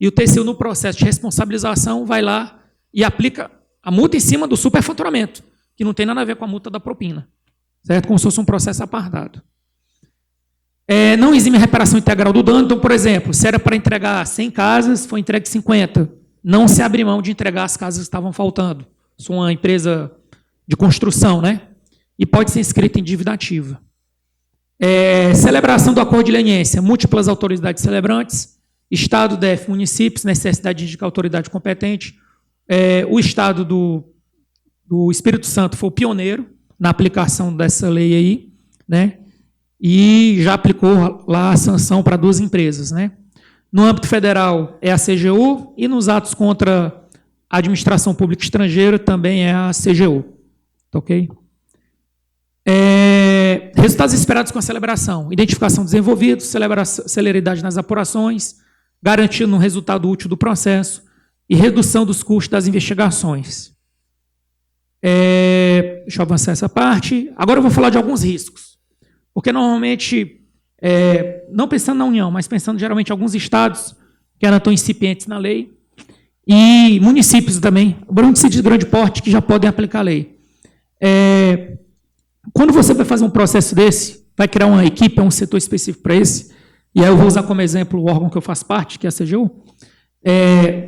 e o TCU, no processo de responsabilização, vai lá e aplica a multa em cima do superfaturamento, que não tem nada a ver com a multa da propina. Certo? Como se fosse um processo apartado. Não exime a reparação integral do dano. Então, por exemplo, se era para entregar 100 casas, foi entregue 50. Não se abre mão de entregar as casas que estavam faltando. Sou uma empresa de construção, né? E pode ser inscrita em dívida ativa. Celebração do acordo de leniência, múltiplas autoridades celebrantes, Estado, DF, municípios, necessidade de indicar autoridade competente. O Estado do Espírito Santo foi o pioneiro na aplicação dessa lei aí, né? E já aplicou lá a sanção para 2 empresas, né? No âmbito federal é a CGU e nos atos contra A administração pública estrangeira também é a CGU. Tá ok? Resultados esperados com a celebração. Identificação dos desenvolvidos, celeridade nas apurações, garantindo um resultado útil do processo e redução dos custos das investigações. Deixa eu avançar essa parte. Agora eu vou falar de alguns riscos. Porque normalmente, não pensando na União, mas pensando geralmente em alguns estados que ainda estão incipientes na lei, e municípios também, municípios de grande porte que já podem aplicar a lei. Quando você vai fazer um processo desse, vai criar uma equipe, um setor específico para esse, e aí eu vou usar como exemplo o órgão que eu faço parte, que é a CGU.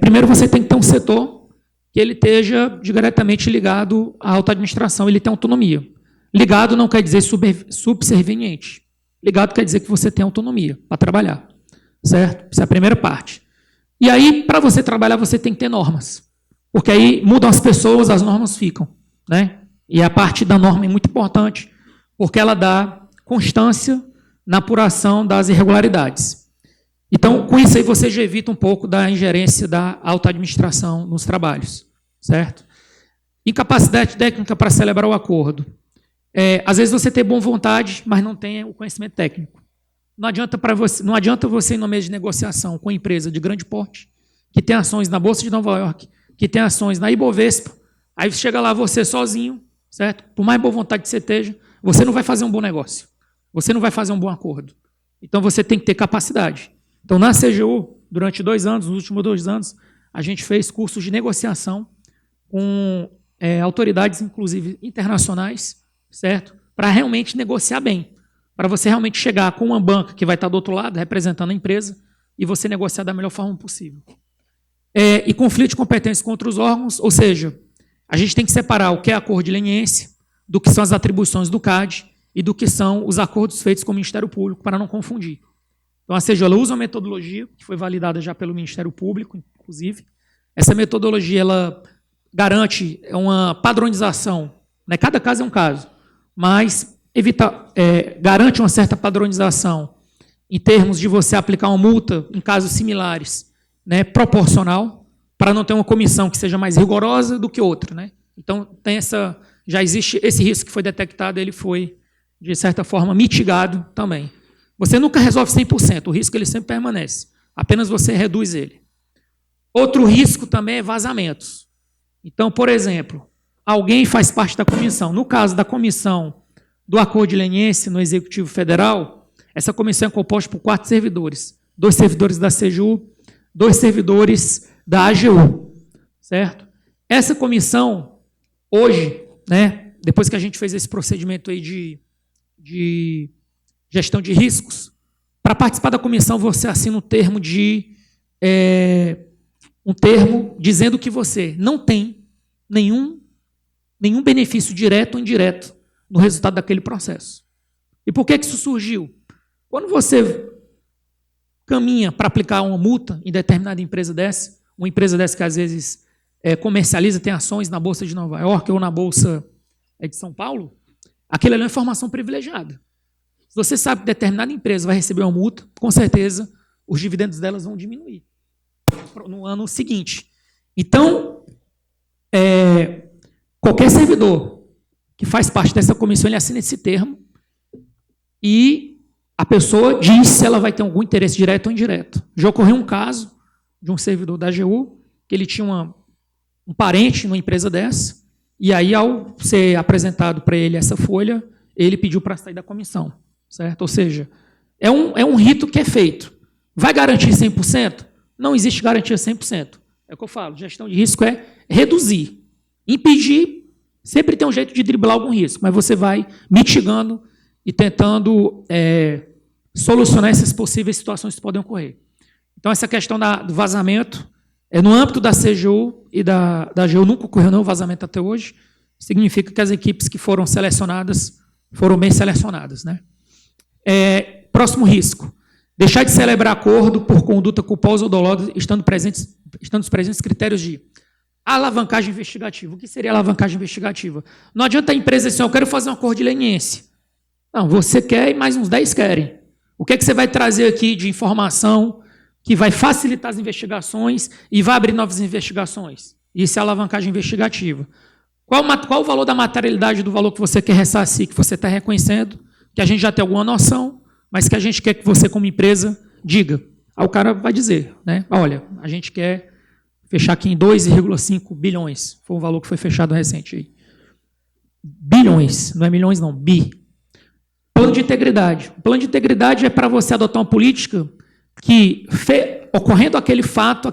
Primeiro você tem que ter um setor que ele esteja diretamente ligado à alta administração, ele tem autonomia. Ligado não quer dizer subserviente. Ligado quer dizer que você tem autonomia para trabalhar. Certo? Essa é a primeira parte. E aí, para você trabalhar, você tem que ter normas. Porque aí mudam as pessoas, as normas ficam. Né? E a parte da norma é muito importante, porque ela dá constância na apuração das irregularidades. Então, com isso aí, você já evita um pouco da ingerência da alta administração nos trabalhos. Certo? Incapacidade técnica para celebrar o acordo. Às vezes você tem boa vontade, mas não tem o conhecimento técnico. Não adianta você ir numa mesa de negociação com uma empresa de grande porte, que tem ações na Bolsa de Nova York, que tem ações na Ibovespa, aí chega lá você sozinho, certo? Por mais boa vontade que você esteja, você não vai fazer um bom negócio. Você não vai fazer um bom acordo. Então você tem que ter capacidade. Então na CGU, durante 2 anos, nos últimos 2 anos, a gente fez cursos de negociação com autoridades, inclusive internacionais, certo? Para realmente negociar bem. Para você realmente chegar com uma banca que vai estar do outro lado, representando a empresa, e você negociar da melhor forma possível. E conflito de competência com outros órgãos, ou seja, a gente tem que separar o que é acordo de leniência do que são as atribuições do CAD e do que são os acordos feitos com o Ministério Público, para não confundir. Então, a CGU ela usa uma metodologia que foi validada já pelo Ministério Público, inclusive. Essa metodologia ela garante uma padronização, né? Cada caso é um caso, mas garante uma certa padronização em termos de você aplicar uma multa em casos similares, né, proporcional, para não ter uma comissão que seja mais rigorosa do que outra. Né? Então, já existe esse risco que foi detectado, ele foi, de certa forma, mitigado também. Você nunca resolve 100%, o risco ele sempre permanece, apenas você reduz ele. Outro risco também é vazamentos. Então, por exemplo, alguém faz parte da comissão. No caso da comissão do acordo de leniência no Executivo Federal, essa comissão é composta por 4 servidores. 2 servidores da CGU, 2 servidores da AGU. Certo? Essa comissão, hoje, né, depois que a gente fez esse procedimento aí de gestão de riscos, para participar da comissão você assina um termo dizendo que você não tem nenhum benefício direto ou indireto no resultado daquele processo. E por que isso surgiu? Quando você caminha para aplicar uma multa em determinada empresa dessa, uma empresa dessa que às vezes comercializa, tem ações na Bolsa de Nova York ou na Bolsa de São Paulo, aquilo ali é uma informação privilegiada. Se você sabe que determinada empresa vai receber uma multa, com certeza os dividendos delas vão diminuir no ano seguinte. Então, qualquer servidor que faz parte dessa comissão, ele assina esse termo e a pessoa diz se ela vai ter algum interesse direto ou indireto. Já ocorreu um caso de um servidor da AGU, que ele tinha um parente numa empresa dessa, e aí, ao ser apresentado para ele essa folha, ele pediu para sair da comissão. Certo? Ou seja, é um rito que é feito. Vai garantir 100%? Não existe garantia 100%. É o que eu falo, gestão de risco é reduzir. Impedir, sempre tem um jeito de driblar algum risco, mas você vai mitigando e tentando solucionar essas possíveis situações que podem ocorrer. Então, essa questão do vazamento, no âmbito da CGU e da AGU, nunca ocorreu nenhum vazamento até hoje, significa que as equipes que foram selecionadas foram bem selecionadas. Né? Próximo risco. Deixar de celebrar acordo por conduta culposa ou dolosa, estando os presentes critérios de alavancagem investigativa. O que seria alavancagem investigativa? Não adianta a empresa dizer assim, eu quero fazer um acordo de leniência. Não, você quer e mais uns 10 querem. O que é que você vai trazer aqui de informação que vai facilitar as investigações e vai abrir novas investigações? Isso é alavancagem investigativa. Qual o valor da materialidade do valor que você quer ressarcir, que você está reconhecendo, que a gente já tem alguma noção, mas que a gente quer que você, como empresa, diga. Aí o cara vai dizer, né? Olha, a gente quer fechar aqui em 2,5 bilhões. Foi um valor que foi fechado recente aí. Bilhões, não é milhões não, bi. Plano de integridade. O plano de integridade é para você adotar uma política que, ocorrendo aquele fato,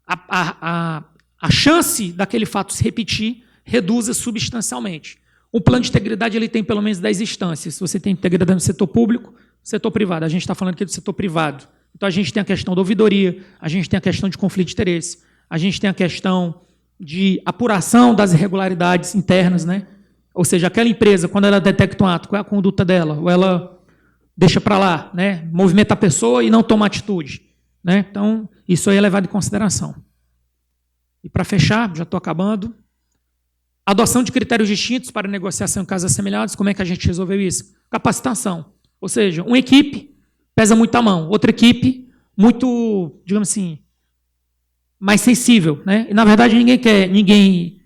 a chance daquele fato se repetir reduza substancialmente. O plano de integridade ele tem pelo menos 10 instâncias. Você tem integridade no setor público, setor privado. A gente está falando aqui do setor privado. Então, a gente tem a questão da ouvidoria, a gente tem a questão de conflito de interesse, a gente tem a questão de apuração das irregularidades internas, né? Ou seja, aquela empresa, quando ela detecta um ato, qual é a conduta dela? Ou ela deixa para lá, né? Movimenta a pessoa e não toma atitude, né? Então, isso aí é levado em consideração. E para fechar, já estou acabando, adoção de critérios distintos para negociação em casos assemelhados. Como é que a gente resolveu isso? Capacitação. Ou seja, uma equipe pesa muito a mão, outra equipe muito, digamos assim, mais sensível, né? E, na verdade, ninguém quer ninguém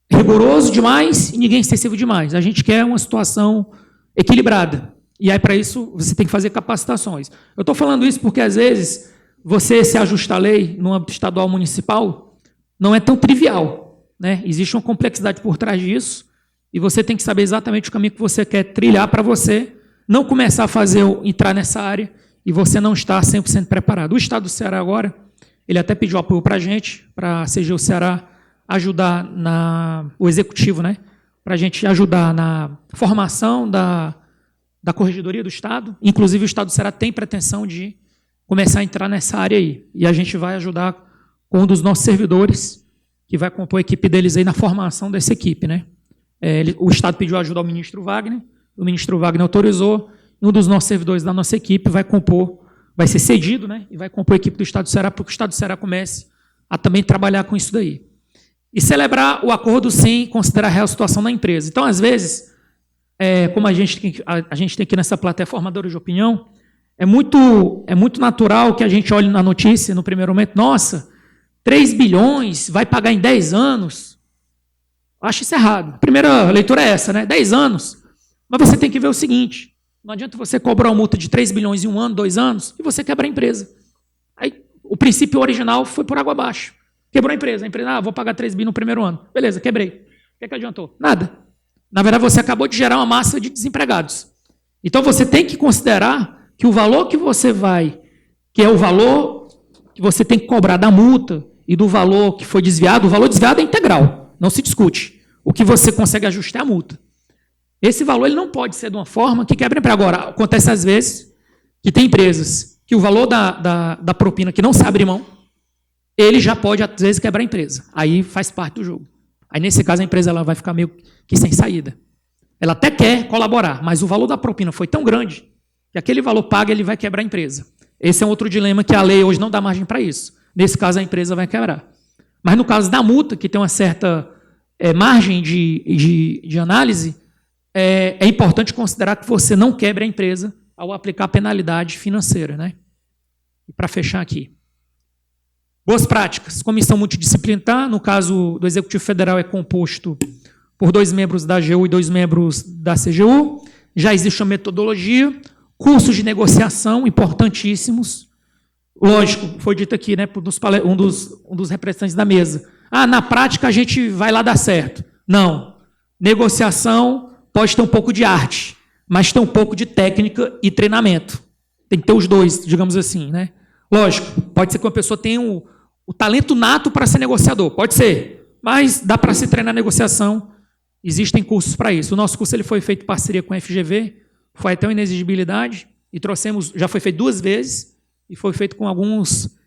rigoroso demais e ninguém excessivo demais. A gente quer uma situação equilibrada. E aí, para isso, você tem que fazer capacitações. Eu estou falando isso porque, às vezes, você se ajusta à lei no âmbito estadual municipal não é tão trivial, né? Existe uma complexidade por trás disso e você tem que saber exatamente o caminho que você quer trilhar para você não começar a entrar nessa área e você não estar 100% preparado. O Estado do Ceará agora, ele até pediu apoio para a gente, para a CGU Ceará ajudar o Executivo, né? Para a gente ajudar na formação da Corregedoria do Estado. Inclusive, o Estado do Ceará tem pretensão de começar a entrar nessa área aí. E a gente vai ajudar com um dos nossos servidores, que vai compor a equipe deles aí na formação dessa equipe, né? O Estado pediu ajuda ao ministro Wagner, o ministro Wagner autorizou, e um dos nossos servidores da nossa equipe vai ser cedido, né? E vai compor a equipe do Estado do Ceará, para que o Estado do Ceará comece a também trabalhar com isso daí. E celebrar o acordo sem considerar a real situação da empresa. Então, às vezes, como a gente tem aqui nessa plateia formadora de opinião, é muito natural que a gente olhe na notícia, no primeiro momento, nossa, 3 bilhões, vai pagar em 10 anos. Acho isso errado. A primeira leitura é essa, né? 10 anos. Mas você tem que ver o seguinte, não adianta você cobrar uma multa de 3 bilhões em 1 ano, 2 anos, e você quebra a empresa. Aí, o princípio original foi por água abaixo. Quebrou a empresa, vou pagar 3 bilhões no primeiro ano. Beleza, quebrei. O que adiantou? Nada. Na verdade, você acabou de gerar uma massa de desempregados. Então, você tem que considerar que o valor que que é o valor que você tem que cobrar da multa e do valor que foi desviado, o valor desviado é integral, não se discute. O que você consegue ajustar é a multa. Esse valor ele não pode ser de uma forma que quebra emprego. Agora, acontece às vezes que tem empresas que o valor da propina que não se abre mão, ele já pode, às vezes, quebrar a empresa. Aí faz parte do jogo. Aí, nesse caso, a empresa ela vai ficar meio que sem saída. Ela até quer colaborar, mas o valor da propina foi tão grande que aquele valor pago ele vai quebrar a empresa. Esse é um outro dilema que a lei hoje não dá margem para isso. Nesse caso, a empresa vai quebrar. Mas no caso da multa, que tem uma certa margem de análise, é importante considerar que você não quebre a empresa ao aplicar penalidade financeira, né? E para fechar aqui. Boas práticas. Comissão multidisciplinar, no caso do Executivo Federal, é composto por 2 membros da AGU e 2 membros da CGU. Já existe uma metodologia. Cursos de negociação importantíssimos. Lógico, foi dito aqui, né, por um dos representantes da mesa. Na prática a gente vai lá dar certo. Não. Negociação pode ter um pouco de arte, mas tem um pouco de técnica e treinamento. Tem que ter os dois, digamos assim, né? Lógico, pode ser que uma pessoa tenha o talento nato para ser negociador, pode ser, mas dá para se treinar a negociação, existem cursos para isso. O nosso curso ele foi feito em parceria com a FGV, foi até uma inexigibilidade, e já foi feito 2 vezes, e foi feito com algumas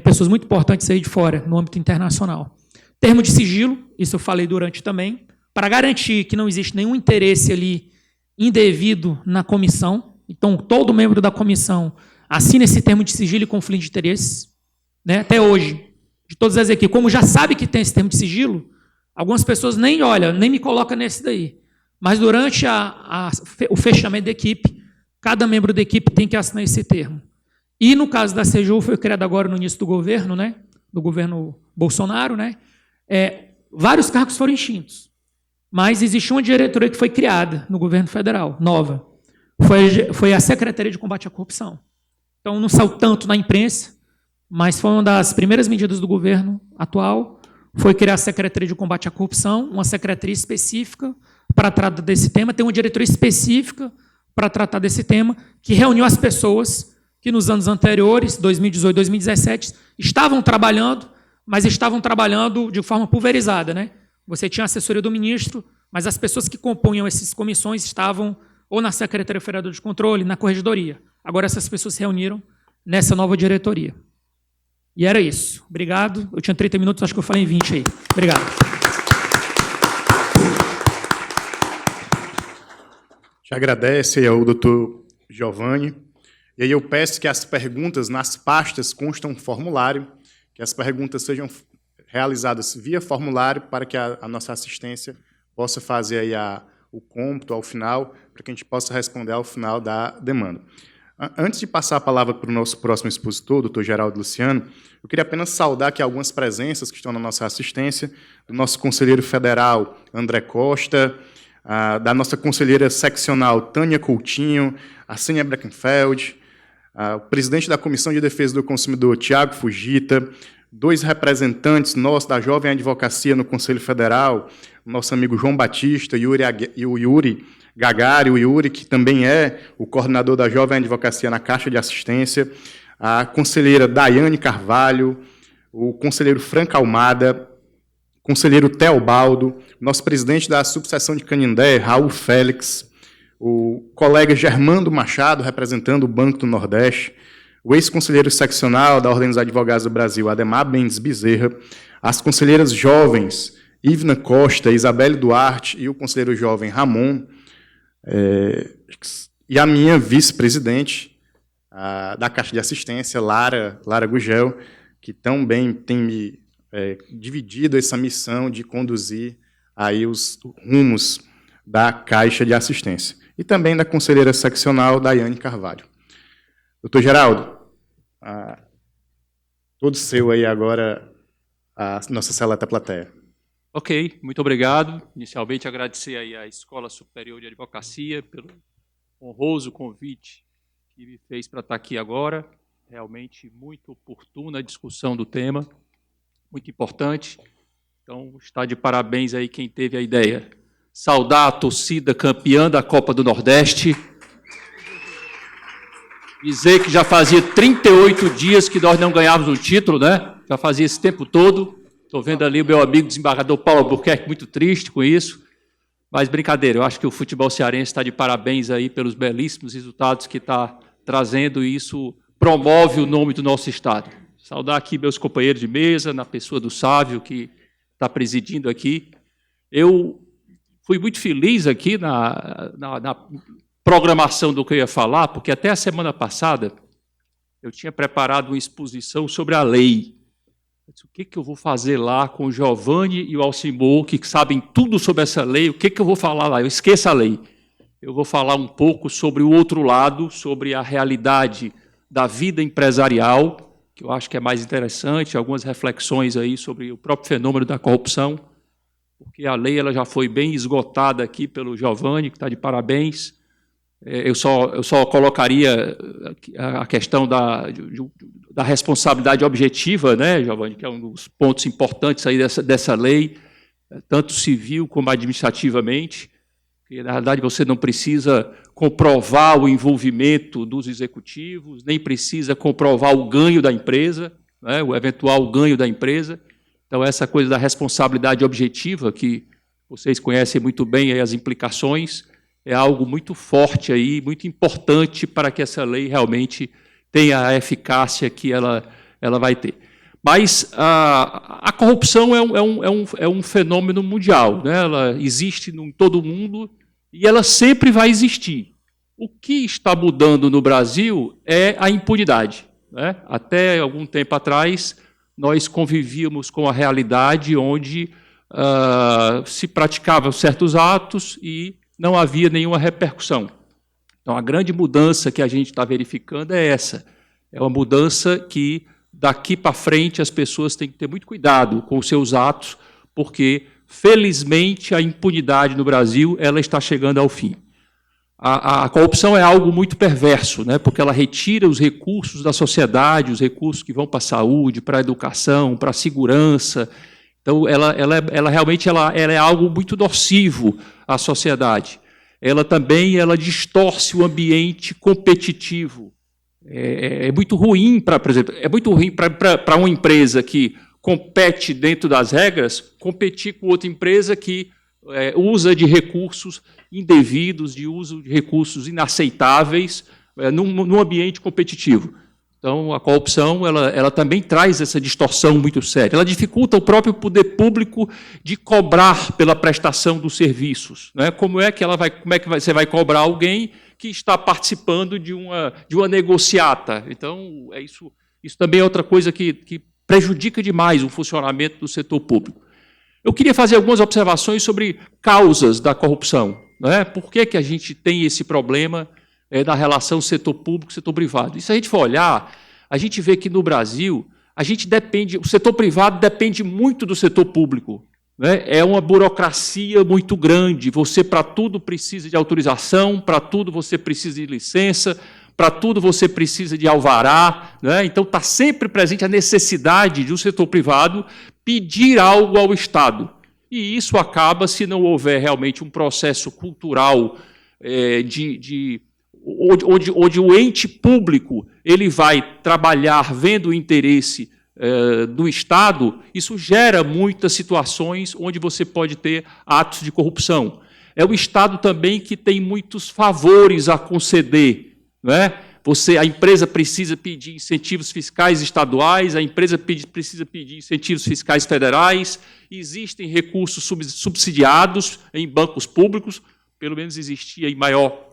pessoas muito importantes aí de fora, no âmbito internacional. Termo de sigilo, isso eu falei durante também, para garantir que não existe nenhum interesse ali indevido na comissão. Então, todo membro da comissão assina esse termo de sigilo e conflito de interesses. Né? Até hoje, de todas as equipes, como já sabe que tem esse termo de sigilo, algumas pessoas nem me colocam nesse daí. Mas durante o fechamento da equipe, cada membro da equipe tem que assinar esse termo. E no caso da CGU, foi criado agora no início do governo, né? do governo Bolsonaro, né? Vários cargos foram extintos, mas existe uma diretoria que foi criada no governo federal, nova. Foi a Secretaria de Combate à Corrupção. Então, não saiu tanto na imprensa, mas foi uma das primeiras medidas do governo atual, foi criar a Secretaria de Combate à Corrupção, uma secretaria específica para tratar desse tema, tem uma diretoria específica para tratar desse tema, que reuniu as pessoas que nos anos anteriores, 2018, 2017, estavam trabalhando, mas estavam trabalhando de forma pulverizada, né? Você tinha a assessoria do ministro, mas as pessoas que compunham essas comissões estavam ou na Secretaria Federal de Controle, na Corregedoria. Agora essas pessoas se reuniram nessa nova diretoria. E era isso. Obrigado. Eu tinha 30 minutos, acho que eu falei em 20 aí. Obrigado. Te agradece ao doutor Giovanni. E aí eu peço que as perguntas nas pastas constam um formulário, que as perguntas sejam realizadas via formulário para que a nossa assistência possa fazer aí o cômputo ao final, para que a gente possa responder ao final da demanda. Antes de passar a palavra para o nosso próximo expositor, doutor Geraldo Luciano, eu queria apenas saudar aqui algumas presenças que estão na nossa assistência, do nosso conselheiro federal, André Costa, da nossa conselheira seccional, Tânia Coutinho, Arsênia Breckenfeld, o presidente da Comissão de Defesa do Consumidor, Tiago Fujita, 2 representantes nossos da Jovem Advocacia no Conselho Federal, o nosso amigo João Batista e o Yuri Gagari, o Yuri, que também é o coordenador da Jovem Advocacia na Caixa de Assistência, a conselheira Daiane Carvalho, o conselheiro Franca Almada, o conselheiro Teobaldo, nosso presidente da subseção de Canindé, Raul Félix, o colega Germando Machado, representando o Banco do Nordeste, o ex-conselheiro seccional da Ordem dos Advogados do Brasil, Ademar Mendes Bezerra, as conselheiras jovens, Ivna Costa, Isabelle Duarte e o conselheiro jovem Ramon, e a minha vice-presidente da Caixa de Assistência, Lara Gugel, que também tem me dividido essa missão de conduzir aí os rumos da Caixa de Assistência. E também da conselheira seccional, Daiane Carvalho. Doutor Geraldo, todo seu aí agora, a nossa seleta plateia. Ok, muito obrigado. Inicialmente, agradecer aí à Escola Superior de Advocacia pelo honroso convite que me fez para estar aqui agora. Realmente muito oportuna a discussão do tema, muito importante. Então, está de parabéns aí quem teve a ideia. Saudar a torcida campeã da Copa do Nordeste. Dizer que já fazia 38 dias que nós não ganhávamos um título, né? Já fazia esse tempo todo. Estou vendo ali o meu amigo desembargador Paulo Albuquerque muito triste com isso. Mas brincadeira, eu acho que o futebol cearense está de parabéns aí pelos belíssimos resultados que está trazendo, e isso promove o nome do nosso estado. Saudar aqui meus companheiros de mesa, na pessoa do Sávio, que está presidindo aqui. Eu fui muito feliz aqui na programação do que eu ia falar, porque até a semana passada eu tinha preparado uma exposição sobre a lei. O que eu vou fazer lá com o Giovanni e o Alcimor, que sabem tudo sobre essa lei? O que eu vou falar lá? Eu esqueço a lei. Eu vou falar um pouco sobre o outro lado, sobre a realidade da vida empresarial, que eu acho que é mais interessante, algumas reflexões aí sobre o próprio fenômeno da corrupção, porque a lei ela já foi bem esgotada aqui pelo Giovanni, que está de parabéns. Eu só colocaria a questão da responsabilidade objetiva, né, Giovanni, que é um dos pontos importantes aí dessa lei, tanto civil como administrativamente, porque, na verdade, você não precisa comprovar o envolvimento dos executivos, nem precisa comprovar o ganho da empresa, né, o eventual ganho da empresa. Então, essa coisa da responsabilidade objetiva, que vocês conhecem muito bem aí as implicações, é algo muito forte aí, muito importante para que essa lei realmente tenha a eficácia que ela vai ter. Mas a corrupção é um fenômeno mundial, né? Ela existe em todo o mundo e ela sempre vai existir. O que está mudando no Brasil é a impunidade, né? Até algum tempo atrás, nós convivíamos com a realidade onde se praticavam certos atos e não havia nenhuma repercussão. Então, a grande mudança que a gente está verificando é essa. É uma mudança que daqui para frente as pessoas têm que ter muito cuidado com os seus atos, porque, felizmente, a impunidade no Brasil ela está chegando ao fim. A corrupção é algo muito perverso, né? Porque ela retira os recursos da sociedade, os recursos que vão para a saúde, para a educação, para a segurança. Então, ela realmente é algo muito nocivo à sociedade. Ela também distorce o ambiente competitivo. É muito ruim, por exemplo, é muito ruim para uma empresa que compete dentro das regras, competir com outra empresa que usa de recursos indevidos, de uso de recursos inaceitáveis num ambiente competitivo. Então, a corrupção ela também traz essa distorção muito séria. Ela dificulta o próprio poder público de cobrar pela prestação dos serviços, né? Como é que você vai cobrar alguém que está participando de uma negociata? Então, isso também é outra coisa que prejudica demais o funcionamento do setor público. Eu queria fazer algumas observações sobre causas da corrupção, né? Por que a gente tem esse problema da relação setor público e setor privado? E se a gente for olhar, a gente vê que no Brasil o setor privado depende muito do setor público, né? É uma burocracia muito grande. Você, para tudo, precisa de autorização, para tudo você precisa de licença, para tudo você precisa de alvará, né? Então está sempre presente a necessidade de um setor privado pedir algo ao Estado. E isso acaba, se não houver realmente um processo cultural onde o ente público ele vai trabalhar vendo o interesse do Estado, isso gera muitas situações onde você pode ter atos de corrupção. É o Estado também que tem muitos favores a conceder, né? A empresa precisa pedir incentivos fiscais estaduais, a empresa precisa pedir incentivos fiscais federais, existem recursos subsidiados em bancos públicos, pelo menos existia em maior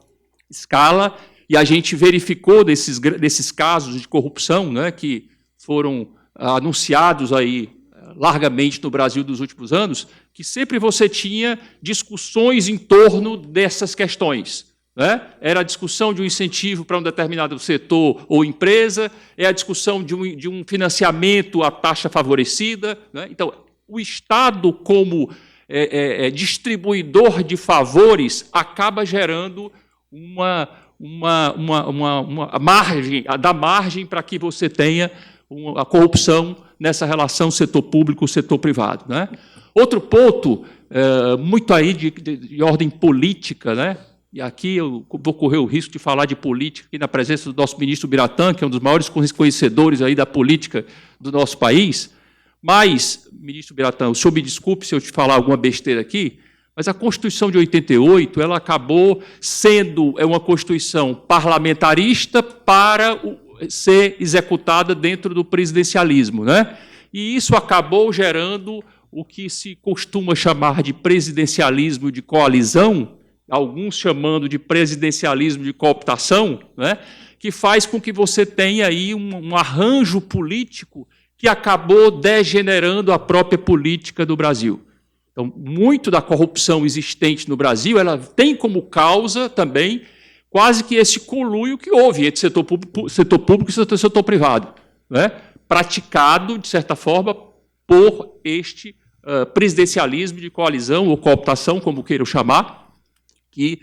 escala, e a gente verificou desses casos de corrupção, né, que foram anunciados aí largamente no Brasil dos últimos anos, que sempre você tinha discussões em torno dessas questões, né? Era a discussão de um incentivo para um determinado setor ou empresa, é a discussão de um financiamento à taxa favorecida, né? Então, o Estado, como distribuidor de favores, acaba gerando uma margem para que você tenha a corrupção nessa relação setor público-setor privado, né? Outro ponto, muito aí de ordem política, né? E aqui eu vou correr o risco de falar de política aqui na presença do nosso ministro Biratã, que é um dos maiores conhecedores aí da política do nosso país. Mas, ministro Biratã, o senhor me desculpe se eu te falar alguma besteira aqui, mas a Constituição de 88 ela acabou sendo uma Constituição parlamentarista para ser executada dentro do presidencialismo, né? E isso acabou gerando o que se costuma chamar de presidencialismo de coalizão, alguns chamando de presidencialismo de cooptação, né? Que faz com que você tenha aí um arranjo político que acabou degenerando a própria política do Brasil. Então, muito da corrupção existente no Brasil, ela tem como causa também quase que esse conluio que houve entre setor público e setor privado, né? Praticado, de certa forma, por este presidencialismo de coalizão ou cooptação, como queiram chamar, que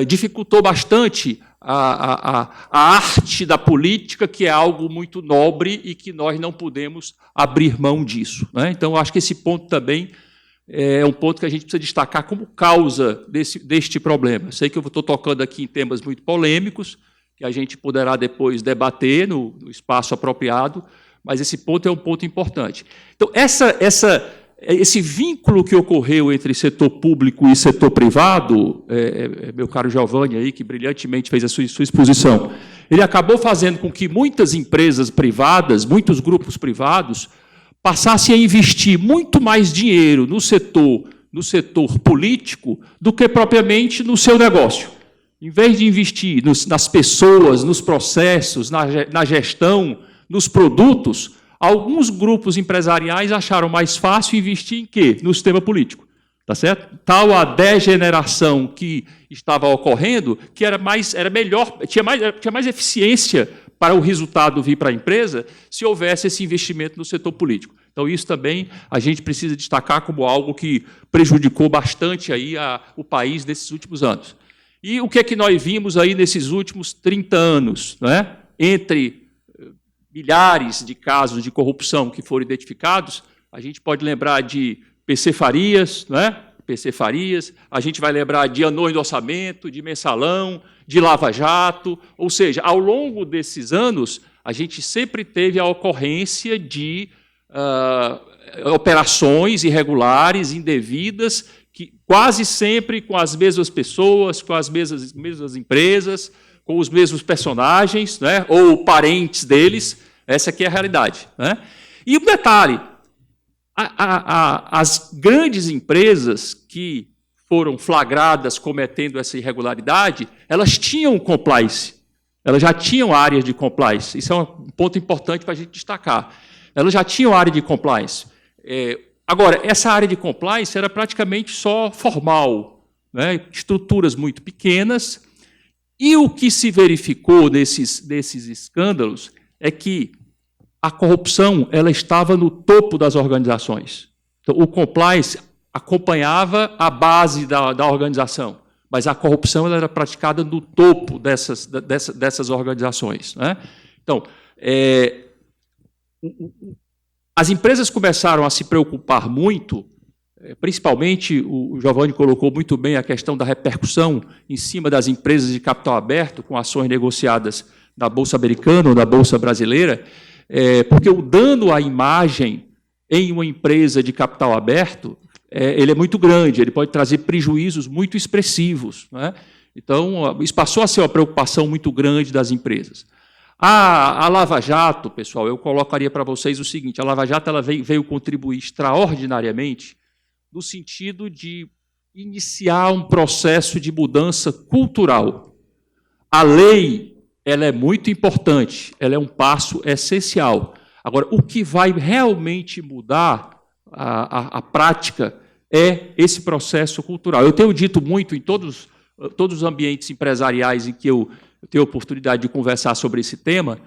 dificultou bastante a arte da política, que é algo muito nobre e que nós não podemos abrir mão disso, né? Então, acho que esse ponto também é um ponto que a gente precisa destacar como causa deste problema. Sei que eu estou tocando aqui em temas muito polêmicos, que a gente poderá depois debater no espaço apropriado, mas esse ponto é um ponto importante. Então, esse vínculo que ocorreu entre setor público e setor privado, meu caro Giovanni, aí, que brilhantemente fez a sua exposição, ele acabou fazendo com que muitas empresas privadas, muitos grupos privados, passassem a investir muito mais dinheiro no setor político do que propriamente no seu negócio. Em vez de investir nas pessoas, nos processos, na gestão, nos produtos, alguns grupos empresariais acharam mais fácil investir em quê? No sistema político. Tá certo? Tal a degeneração que estava ocorrendo, que era melhor, tinha mais eficiência para o resultado vir para a empresa se houvesse esse investimento no setor político. Então, isso também a gente precisa destacar como algo que prejudicou bastante aí o país nesses últimos anos. E o que é que nós vimos aí nesses últimos 30 anos, né? Entre milhares de casos de corrupção que foram identificados, a gente pode lembrar de PC Farias, né? PC Farias, a gente vai lembrar de anões do orçamento, de mensalão, de Lava Jato, ou seja, ao longo desses anos, a gente sempre teve a ocorrência de operações irregulares, indevidas, que quase sempre com as mesmas pessoas, com as mesmas empresas, com os mesmos personagens, né, ou parentes deles. Essa aqui é a realidade, né? E um detalhe, as grandes empresas que foram flagradas cometendo essa irregularidade, elas tinham compliance, elas já tinham áreas de compliance. Isso é um ponto importante para a gente destacar. Elas já tinham área de compliance. Agora, essa área de compliance era praticamente só formal, né? Estruturas muito pequenas, e o que se verificou desses escândalos é que a corrupção ela estava no topo das organizações. Então, o compliance acompanhava a base da organização, mas a corrupção ela era praticada no topo dessas organizações, né? Então, as empresas começaram a se preocupar muito, principalmente, o Giovanni colocou muito bem a questão da repercussão em cima das empresas de capital aberto, com ações negociadas na Bolsa Americana ou na Bolsa Brasileira, porque o dano à imagem em uma empresa de capital aberto ele é muito grande, ele pode trazer prejuízos muito expressivos, né? Então, isso passou a ser uma preocupação muito grande das empresas. A Lava Jato, pessoal, eu colocaria para vocês o seguinte, a Lava Jato ela veio contribuir extraordinariamente no sentido de iniciar um processo de mudança cultural. A lei ela é muito importante, ela é um passo essencial. Agora, o que vai realmente mudar a prática é esse processo cultural. Eu tenho dito muito em todos os ambientes empresariais em que eu tenho a oportunidade de conversar sobre esse tema,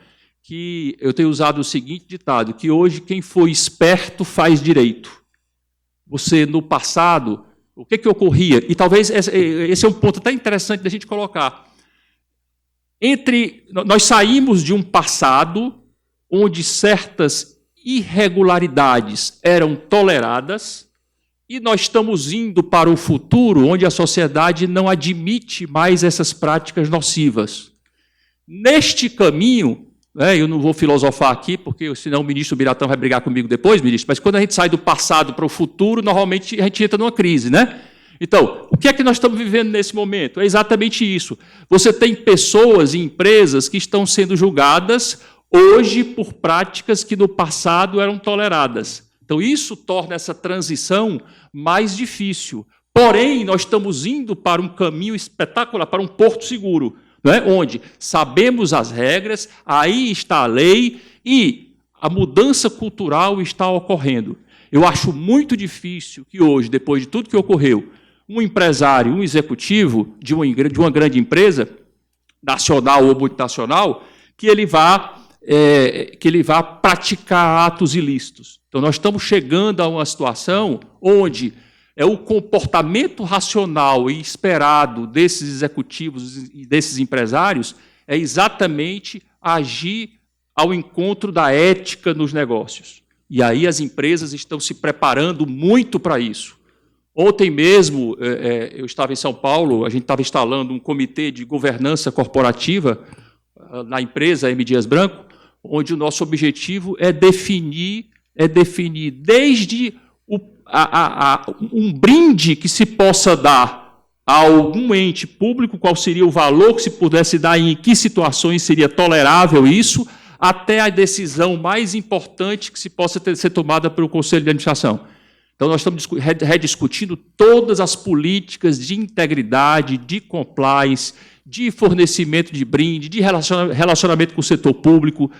que eu tenho usado o seguinte ditado, que hoje quem for esperto faz direito. Você, no passado, o que ocorria? E talvez esse é um ponto até interessante da gente colocar. Nós saímos de um passado onde certas irregularidades eram toleradas e nós estamos indo para o futuro onde a sociedade não admite mais essas práticas nocivas. Neste caminho, eu não vou filosofar aqui, porque senão o ministro Biratã vai brigar comigo depois, ministro, mas quando a gente sai do passado para o futuro, normalmente a gente entra numa crise, né? Então, o que é que nós estamos vivendo nesse momento? É exatamente isso. Você tem pessoas e empresas que estão sendo julgadas hoje por práticas que no passado eram toleradas. Então, isso torna essa transição mais difícil. Porém, nós estamos indo para um caminho espetacular, para um porto seguro, né? Onde sabemos as regras, aí está a lei e a mudança cultural está ocorrendo. Eu acho muito difícil que hoje, depois de tudo que ocorreu, um empresário, um executivo de uma grande empresa, nacional ou multinacional, que ele vá praticar atos ilícitos. Então, nós estamos chegando a uma situação onde o comportamento racional e esperado desses executivos e desses empresários é exatamente agir ao encontro da ética nos negócios. E aí as empresas estão se preparando muito para isso. Ontem mesmo, eu estava em São Paulo, a gente estava instalando um comitê de governança corporativa na empresa M. Dias Branco, onde o nosso objetivo é definir desde um brinde que se possa dar a algum ente público, qual seria o valor que se pudesse dar e em que situações seria tolerável isso, até a decisão mais importante que se possa ser tomada pelo Conselho de Administração. Então, nós estamos rediscutindo todas as políticas de integridade, de compliance, de fornecimento de brinde, de relacionamento com o setor público.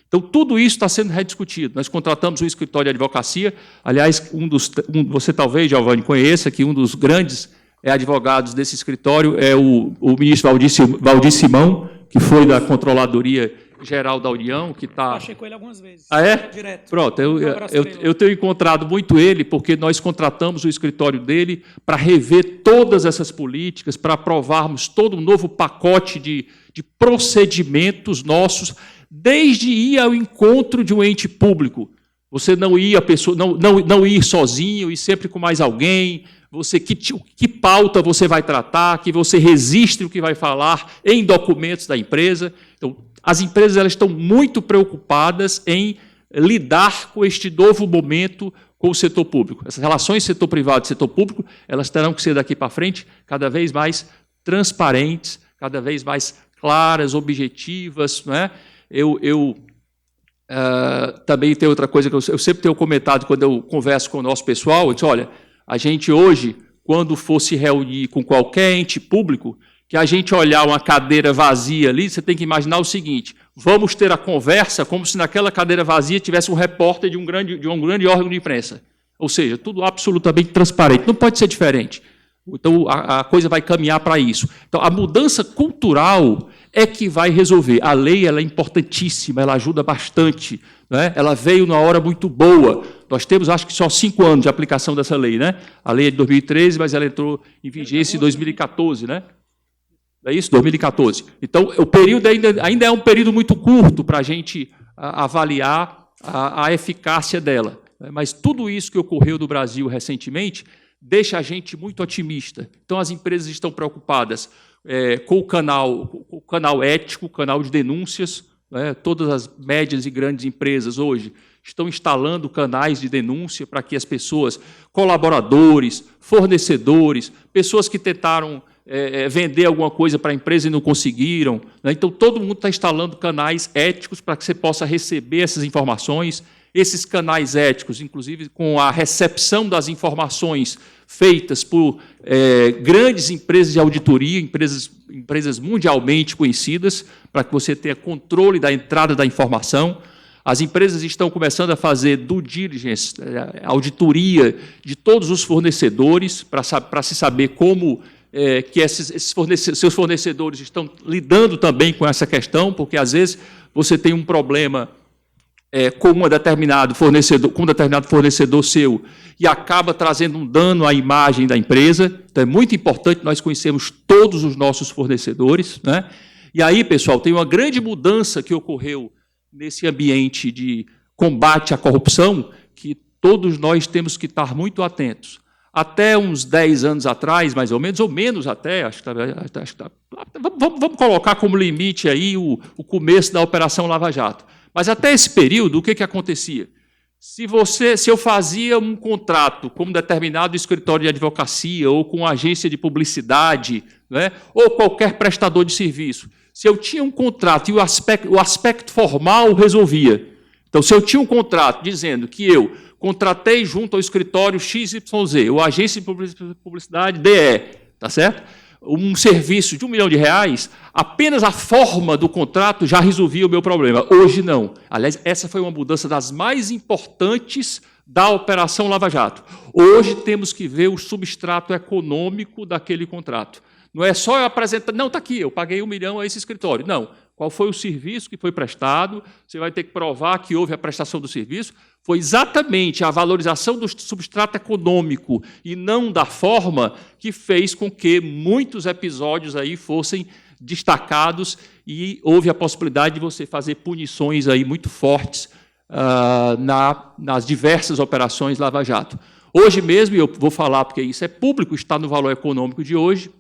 Então, tudo isso está sendo rediscutido. Nós contratamos um escritório de advocacia, aliás, você talvez, Giovanni, conheça, que um dos grandes advogados desse escritório é o ministro Valdir Simão, que foi da Controladoria diretor-geral da União, que está... Achei com ele algumas vezes. Ah, é? Direto. Pronto, Um abraço pra ele. eu tenho encontrado muito ele, porque nós contratamos o escritório dele para rever todas essas políticas, para aprovarmos todo um novo pacote de procedimentos nossos, desde ir ao encontro de um ente público. Você não ir, não ir sozinho, ir sempre com mais alguém, você que pauta você vai tratar, que você registre o que vai falar em documentos da empresa. Então, as empresas elas estão muito preocupadas em lidar com este novo momento com o setor público. Essas relações setor privado e setor público, elas terão que ser daqui para frente cada vez mais transparentes, cada vez mais claras, objetivas, não é? Também tem outra coisa que eu sempre tenho comentado quando eu converso com o nosso pessoal, eu disse, olha, a gente hoje, quando for se reunir com qualquer ente público, que a gente olhar uma cadeira vazia ali, você tem que imaginar o seguinte, vamos ter a conversa como se naquela cadeira vazia tivesse um repórter de um grande órgão de imprensa. Ou seja, tudo absolutamente transparente, não pode ser diferente. Então, a coisa vai caminhar para isso. Então, a mudança cultural é que vai resolver. A lei ela é importantíssima, ela ajuda bastante. Né? Ela veio numa hora muito boa. Nós temos, acho que só 5 anos de aplicação dessa lei. Né? A lei é de 2013, mas ela entrou em vigência em 2014. Né? É isso? 2014. Então, o período ainda é um período muito curto para a gente avaliar a eficácia dela. Mas tudo isso que ocorreu no Brasil recentemente deixa a gente muito otimista. Então, as empresas estão preocupadas com o canal ético, o canal de denúncias. Né? Todas as médias e grandes empresas hoje estão instalando canais de denúncia para que as pessoas, colaboradores, fornecedores, pessoas que tentaram vender alguma coisa para a empresa e não conseguiram. Né? Então, todo mundo está instalando canais éticos para que você possa receber essas informações. Esses canais éticos, inclusive com a recepção das informações feitas por grandes empresas de auditoria, empresas mundialmente conhecidas, para que você tenha controle da entrada da informação. As empresas estão começando a fazer due diligence, auditoria de todos os fornecedores, para se saber como que seus fornecedores estão lidando também com essa questão, porque, às vezes, você tem um problema com um determinado fornecedor seu e acaba trazendo um dano à imagem da empresa. Então, é muito importante nós conhecermos todos os nossos fornecedores. Né? E aí, pessoal, tem uma grande mudança que ocorreu nesse ambiente de combate à corrupção que todos nós temos que estar muito atentos. Até uns 10 anos atrás, mais ou menos até, vamos colocar como limite aí o começo da Operação Lava Jato. Mas até esse período, o que acontecia? Se eu fazia um contrato com um determinado escritório de advocacia ou com uma agência de publicidade, né, ou qualquer prestador de serviço, se eu tinha um contrato e o aspecto formal resolvia. Então, se eu tinha um contrato dizendo que eu contratei junto ao escritório XYZ, ou agência de publicidade DE, tá certo? Um serviço de R$1 milhão, apenas a forma do contrato já resolvia o meu problema. Hoje, não. Aliás, essa foi uma mudança das mais importantes da Operação Lava Jato. Hoje, temos que ver o substrato econômico daquele contrato. Não é só eu apresentar, não, está aqui, eu paguei R$1 milhão a esse escritório. Não. Qual foi o serviço que foi prestado? Você vai ter que provar que houve a prestação do serviço. Foi exatamente a valorização do substrato econômico e não da forma que fez com que muitos episódios aí fossem destacados e houve a possibilidade de você fazer punições aí muito fortes nas diversas operações Lava Jato. Hoje mesmo, e eu vou falar porque isso é público, está no valor econômico de hoje,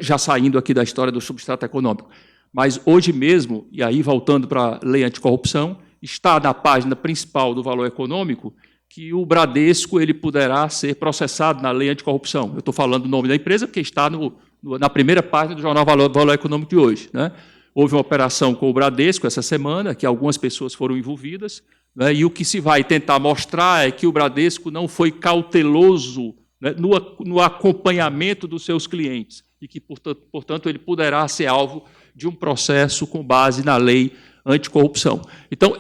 já saindo aqui da história do substrato econômico. Mas hoje mesmo, e aí voltando para a lei anticorrupção, está na página principal do Valor Econômico que o Bradesco ele poderá ser processado na lei anticorrupção. Eu estou falando o nome da empresa porque está na primeira página do jornal Valor Econômico de hoje. Né? Houve uma operação com o Bradesco essa semana, que algumas pessoas foram envolvidas, né? E o que se vai tentar mostrar é que o Bradesco não foi cauteloso, né, no acompanhamento dos seus clientes e que, portanto, ele poderá ser alvo de um processo com base na lei anticorrupção. Então,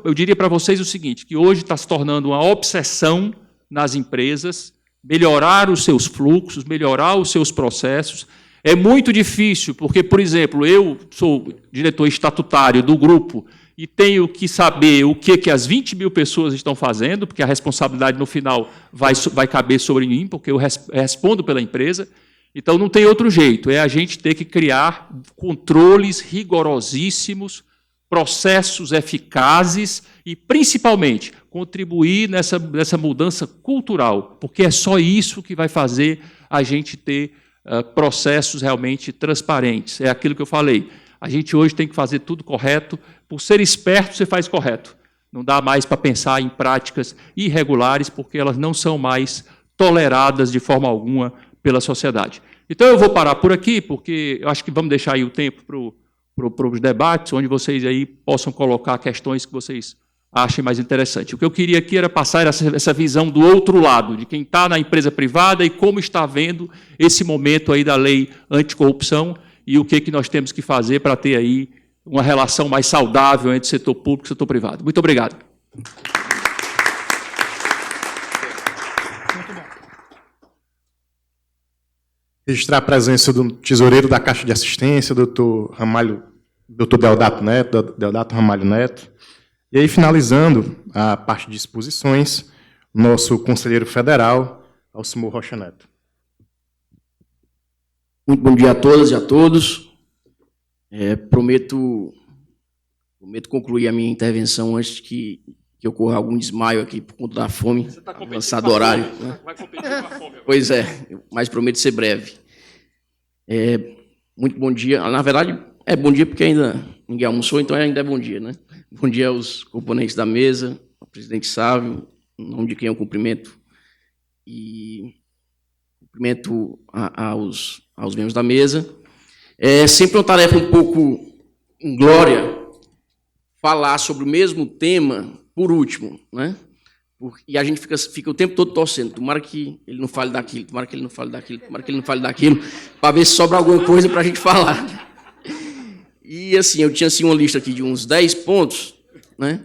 eu diria para vocês o seguinte, que hoje está se tornando uma obsessão nas empresas, melhorar os seus fluxos, melhorar os seus processos, É muito difícil, porque, por exemplo, eu sou diretor estatutário do grupo e tenho que saber o que as 20 mil pessoas estão fazendo, porque a responsabilidade, no final, vai caber sobre mim, porque eu respondo pela empresa. Então, não tem outro jeito, é a gente ter que criar controles rigorosíssimos, processos eficazes e, principalmente, contribuir nessa mudança cultural, porque é só isso que vai fazer a gente ter processos realmente transparentes. É aquilo que eu falei. A gente hoje tem que fazer tudo correto. Por ser esperto, você faz correto. Não dá mais para pensar em práticas irregulares, porque elas não são mais toleradas de forma alguma pela sociedade. Então, eu vou parar por aqui, porque eu acho que vamos deixar aí o tempo para os debates, onde vocês aí possam colocar questões que vocês achem mais interessantes. O que eu queria aqui era passar essa visão do outro lado, de quem está na empresa privada e como está vendo esse momento aí da lei anticorrupção e o que nós temos que fazer para ter aí uma relação mais saudável entre setor público e setor privado. Muito obrigado. Registrar a presença do tesoureiro da Caixa de Assistência, doutor Deodato Ramalho Neto. E aí, finalizando a parte de exposições, nosso conselheiro federal, Alcimor Rocha Neto. Muito bom dia a todas e a todos. Prometo concluir a minha intervenção antes que ocorra algum desmaio aqui por conta da fome, avançado horário. Né? Vai competir com a fome. Pois é, mas prometo ser breve. Muito bom dia. Na verdade, é bom dia porque ainda ninguém almoçou, então ainda é bom dia, né? Bom dia aos componentes da mesa, ao presidente Sávio, em nome de quem eu cumprimento, e cumprimento aos membros da mesa. É sempre uma tarefa um pouco inglória falar sobre o mesmo tema por último, né? E a gente fica o tempo todo torcendo. Tomara que ele não fale daquilo, tomara que ele não fale daquilo, tomara que ele não fale daquilo, para ver se sobra alguma coisa para a gente falar. E, assim, eu tinha assim, uma lista aqui de uns 10 pontos, né?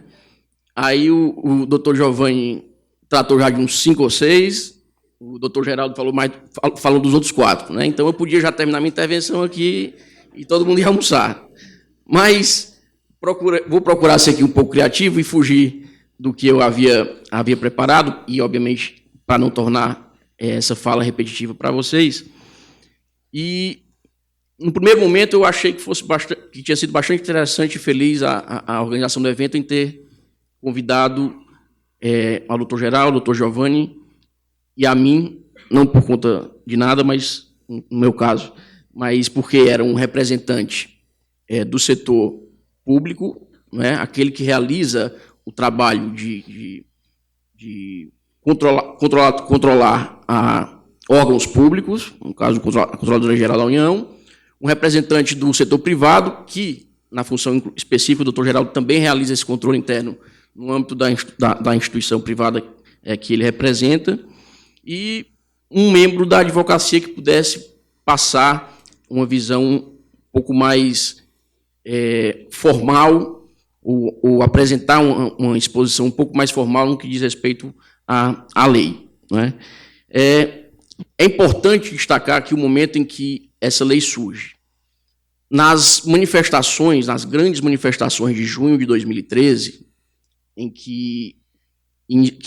Aí o doutor Giovanni tratou já de uns 5 ou 6, o doutor Geraldo falou dos outros 4, né? Então eu podia já terminar minha intervenção aqui e todo mundo ia almoçar. Mas vou procurar ser aqui um pouco criativo e fugir do que eu havia preparado, e, obviamente, para não tornar essa fala repetitiva para vocês. E, no primeiro momento, eu achei que tinha sido bastante interessante e feliz a organização do evento em ter convidado ao doutor Geraldo, ao doutor Giovanni e a mim, não por conta de nada, mas, no meu caso, mas porque era um representante do setor público, né, aquele que realiza o trabalho de controlar órgãos públicos, no caso, a Controladoria Geral da União, um representante do setor privado, que, na função específica, o doutor Geraldo também realiza esse controle interno no âmbito da instituição privada que ele representa, e um membro da advocacia que pudesse passar uma visão um pouco mais formal, ou apresentar uma exposição um pouco mais formal no que diz respeito à lei. Não é? É importante destacar aqui o momento em que essa lei surge. Nas manifestações, nas grandes manifestações de junho de 2013, em que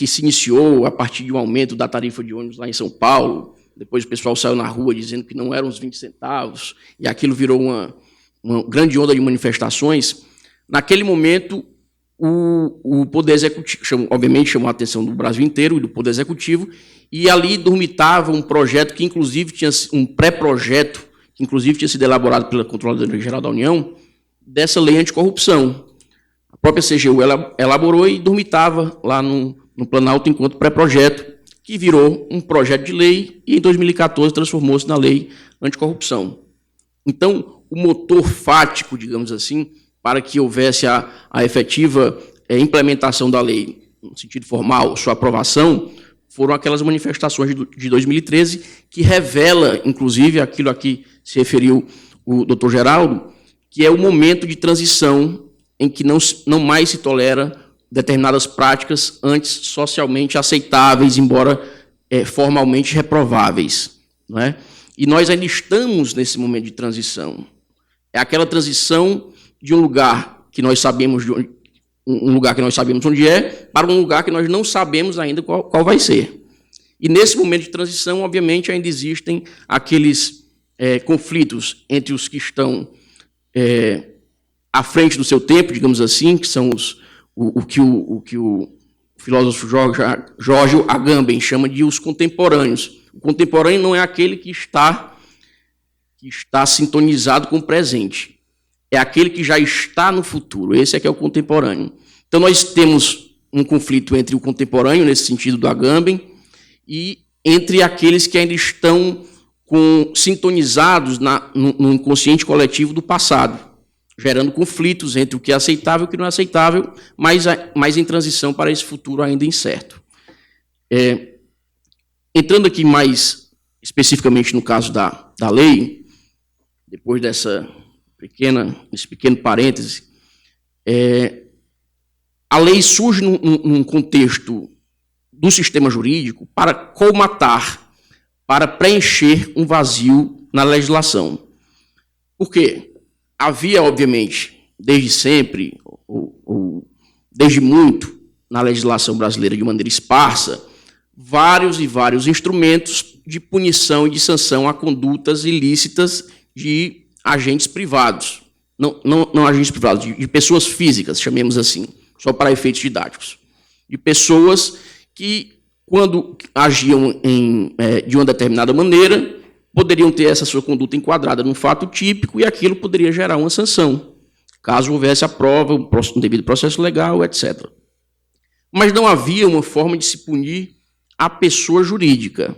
se iniciou a partir de um aumento da tarifa de ônibus lá em São Paulo, depois o pessoal saiu na rua dizendo que não eram os 20 centavos, e aquilo virou uma grande onda de manifestações. Naquele momento, o Poder Executivo, obviamente, chamou a atenção do Brasil inteiro e do Poder Executivo, e ali dormitava um projeto que, inclusive, tinha um pré-projeto, que, inclusive, tinha sido elaborado pela Controladoria Geral da União, dessa lei anticorrupção. A própria CGU elaborou e dormitava lá no Planalto enquanto pré-projeto, que virou um projeto de lei e, em 2014, transformou-se na lei anticorrupção. Então, o motor fático, digamos assim, para que houvesse a efetiva implementação da lei, no sentido formal, sua aprovação, foram aquelas manifestações de 2013, que revela, inclusive, aquilo a que se referiu o doutor Geraldo, que é o momento de transição em que não mais se tolera determinadas práticas antes socialmente aceitáveis, embora formalmente reprováveis. Não é? E nós ainda estamos nesse momento de transição. É aquela transição de um lugar que nós sabemos onde é, para um lugar que nós não sabemos ainda qual vai ser. E nesse momento de transição, obviamente, ainda existem aqueles conflitos entre os que estão à frente do seu tempo, digamos assim, que são o que o filósofo George Agamben chama de os contemporâneos. O contemporâneo não é aquele que está sintonizado com o presente. É aquele que já está no futuro. Esse é que é o contemporâneo. Então, nós temos um conflito entre o contemporâneo, nesse sentido do Agamben, e entre aqueles que ainda estão sintonizados no inconsciente coletivo do passado, gerando conflitos entre o que é aceitável e o que não é aceitável, mas em transição para esse futuro ainda incerto. Entrando aqui mais especificamente no caso da lei, depois desse pequeno parêntese, a lei surge num contexto do sistema jurídico para colmatar, para preencher um vazio na legislação. Por quê? Havia, obviamente, desde sempre, ou desde muito, na legislação brasileira de maneira esparsa, vários e vários instrumentos de punição e de sanção a condutas ilícitas de agentes privados. Não agentes privados, de pessoas físicas, chamemos assim, só para efeitos didáticos. De pessoas que, quando agiam de uma determinada maneira, poderiam ter essa sua conduta enquadrada num fato típico e aquilo poderia gerar uma sanção, caso houvesse a prova, um devido processo legal, etc. Mas não havia uma forma de se punir a pessoa jurídica.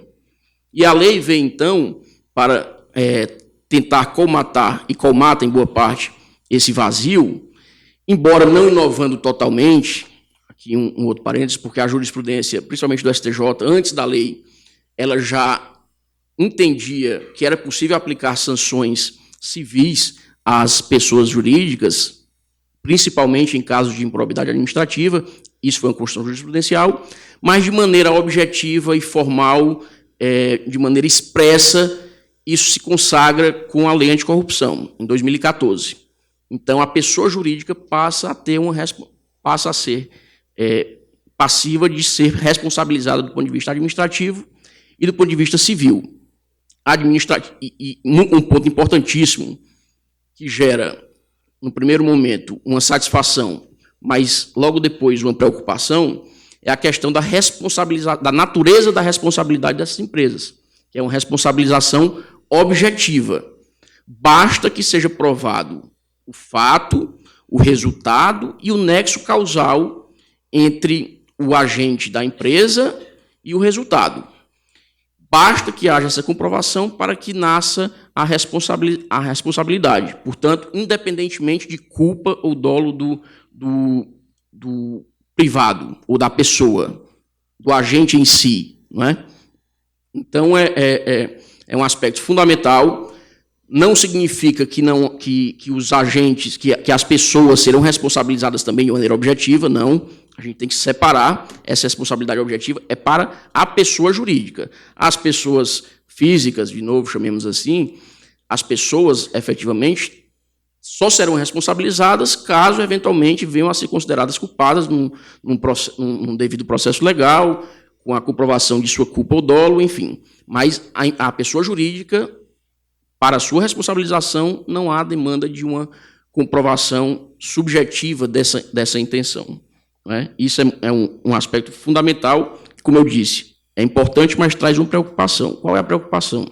E a lei veio, então, para tentar colmatar, e colmata, em boa parte, esse vazio, embora não inovando totalmente, aqui um outro parênteses, porque a jurisprudência, principalmente do STJ, antes da lei, ela já entendia que era possível aplicar sanções civis às pessoas jurídicas, principalmente em casos de improbidade administrativa, isso foi uma construção jurisprudencial, mas de maneira objetiva e formal, de maneira expressa, isso se consagra com a lei anticorrupção, em 2014. Então, a pessoa jurídica passa a ser passiva de ser responsabilizada do ponto de vista administrativo e do ponto de vista civil. E um ponto importantíssimo que gera, no primeiro momento, uma satisfação, mas logo depois uma preocupação, é a questão da natureza da responsabilidade dessas empresas, que é uma responsabilização objetiva. Basta que seja provado o fato, o resultado e o nexo causal entre o agente da empresa e o resultado. Basta que haja essa comprovação para que nasça a responsabilidade. Portanto, independentemente de culpa ou dolo do privado ou da pessoa, do agente em si, não é? Então, é um aspecto fundamental. Não significa que os agentes, que as pessoas serão responsabilizadas também de maneira objetiva, não. A gente tem que separar essa responsabilidade objetiva, é para a pessoa jurídica. As pessoas físicas, de novo, chamemos assim, as pessoas, efetivamente, só serão responsabilizadas caso, eventualmente, venham a ser consideradas culpadas num devido processo legal, com a comprovação de sua culpa ou dolo, enfim. Mas a pessoa jurídica, para a sua responsabilização, não há demanda de uma comprovação subjetiva dessa intenção. Não é? Isso é um aspecto fundamental, que, como eu disse, é importante, mas traz uma preocupação. Qual é a preocupação?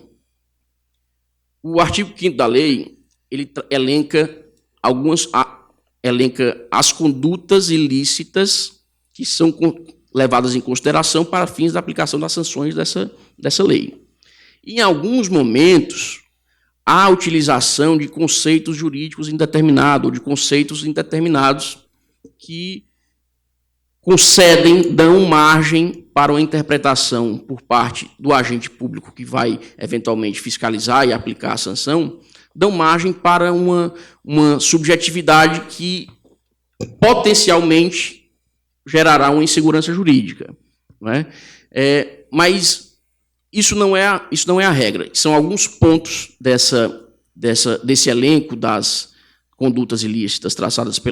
O artigo 5º da lei, ele elenca as condutas ilícitas que são levadas em consideração para fins da aplicação das sanções dessa lei. Em alguns momentos, há a utilização de conceitos jurídicos indeterminados, ou de conceitos indeterminados que dão margem para uma interpretação por parte do agente público que vai, eventualmente, fiscalizar e aplicar a sanção, dão margem para uma subjetividade que, potencialmente, gerará uma insegurança jurídica. Não é? Mas Isso não é a regra. São alguns pontos desse elenco das condutas ilícitas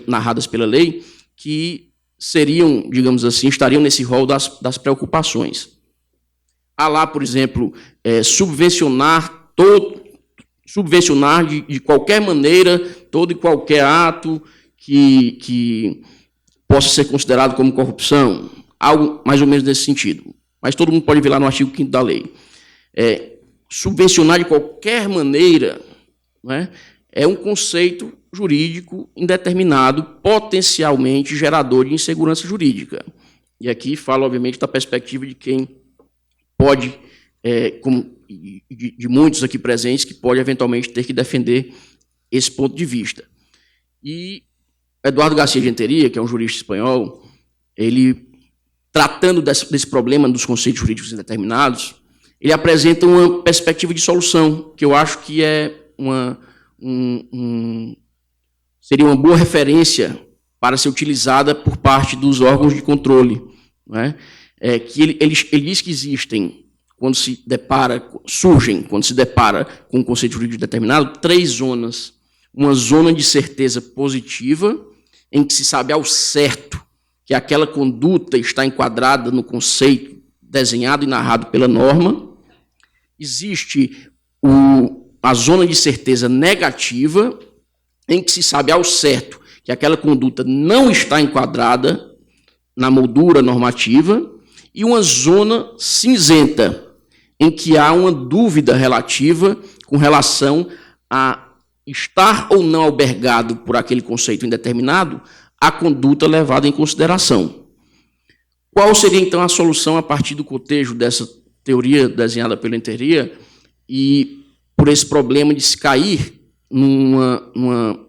narradas pela lei que seriam, digamos assim, estariam nesse rol das preocupações. Há lá, por exemplo, subvencionar de qualquer maneira todo e qualquer ato que possa ser considerado como corrupção, algo mais ou menos nesse sentido. Mas todo mundo pode ver lá no artigo 5º da lei. Subvencionar de qualquer maneira, não é um conceito jurídico indeterminado, potencialmente gerador de insegurança jurídica. E aqui falo, obviamente, da perspectiva de quem pode, de muitos aqui presentes, que pode eventualmente ter que defender esse ponto de vista. E Eduardo Garcia de Renteria, que é um jurista espanhol, ele, tratando desse problema dos conceitos jurídicos indeterminados, ele apresenta uma perspectiva de solução, que eu acho que é seria uma boa referência para ser utilizada por parte dos órgãos de controle. Não é? Que ele diz que surgem, quando se depara com um conceito jurídico determinado, 3 zonas. Uma zona de certeza positiva, em que se sabe ao certo que aquela conduta está enquadrada no conceito desenhado e narrado pela norma. Existe a zona de certeza negativa, em que se sabe ao certo que aquela conduta não está enquadrada na moldura normativa, e uma zona cinzenta, em que há uma dúvida relativa com relação a estar ou não albergado por aquele conceito indeterminado a conduta levada em consideração. Qual seria, então, a solução a partir do cotejo dessa teoria desenhada pela Renteria e por esse problema de se cair numa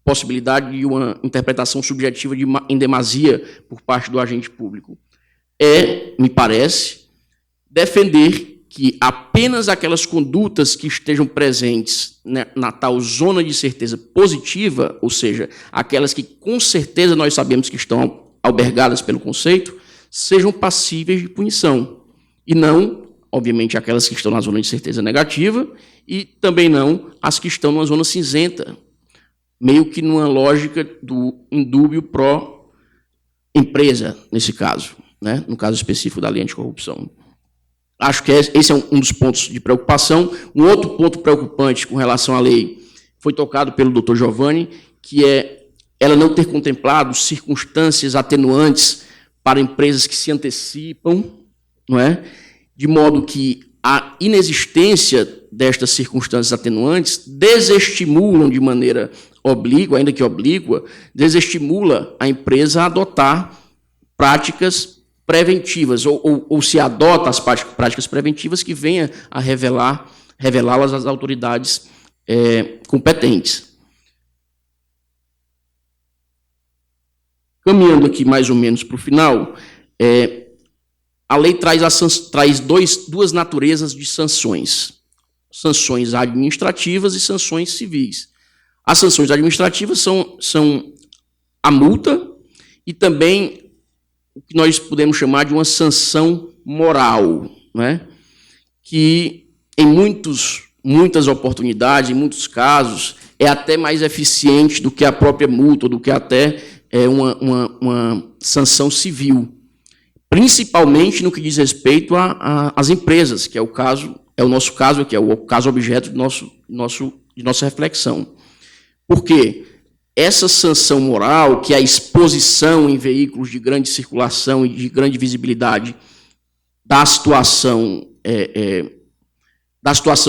possibilidade de uma interpretação subjetiva em demasia por parte do agente público? Me parece, defender que apenas aquelas condutas que estejam presentes na tal zona de certeza positiva, ou seja, aquelas que com certeza nós sabemos que estão albergadas pelo conceito, sejam passíveis de punição, e não, obviamente, aquelas que estão na zona de certeza negativa, e também não as que estão numa zona cinzenta, meio que numa lógica do indúbio pró-empresa, nesse caso, né? No caso específico da lei anticorrupção. Acho que esse é um dos pontos de preocupação. Um outro ponto preocupante com relação à lei foi tocado pelo doutor Giovanni, que é ela não ter contemplado circunstâncias atenuantes para empresas que se antecipam, não é? De modo que a inexistência destas circunstâncias atenuantes desestimulam de maneira oblíqua, ainda que oblíqua, desestimula a empresa a adotar práticas preventivas, ou se adota as práticas preventivas que venha a revelá-las às autoridades competentes. Caminhando aqui mais ou menos para o final, a lei traz duas naturezas de sanções. Sanções administrativas e sanções civis. As sanções administrativas são a multa e também o que nós podemos chamar de uma sanção moral, né? Que em muitas oportunidades, em muitos casos, é até mais eficiente do que a própria multa, do que até uma sanção civil, principalmente no que diz respeito às empresas, que é o nosso caso, que é o caso objeto de nossa reflexão. Por quê? Essa sanção moral, que é a exposição em veículos de grande circulação e de grande visibilidade da situação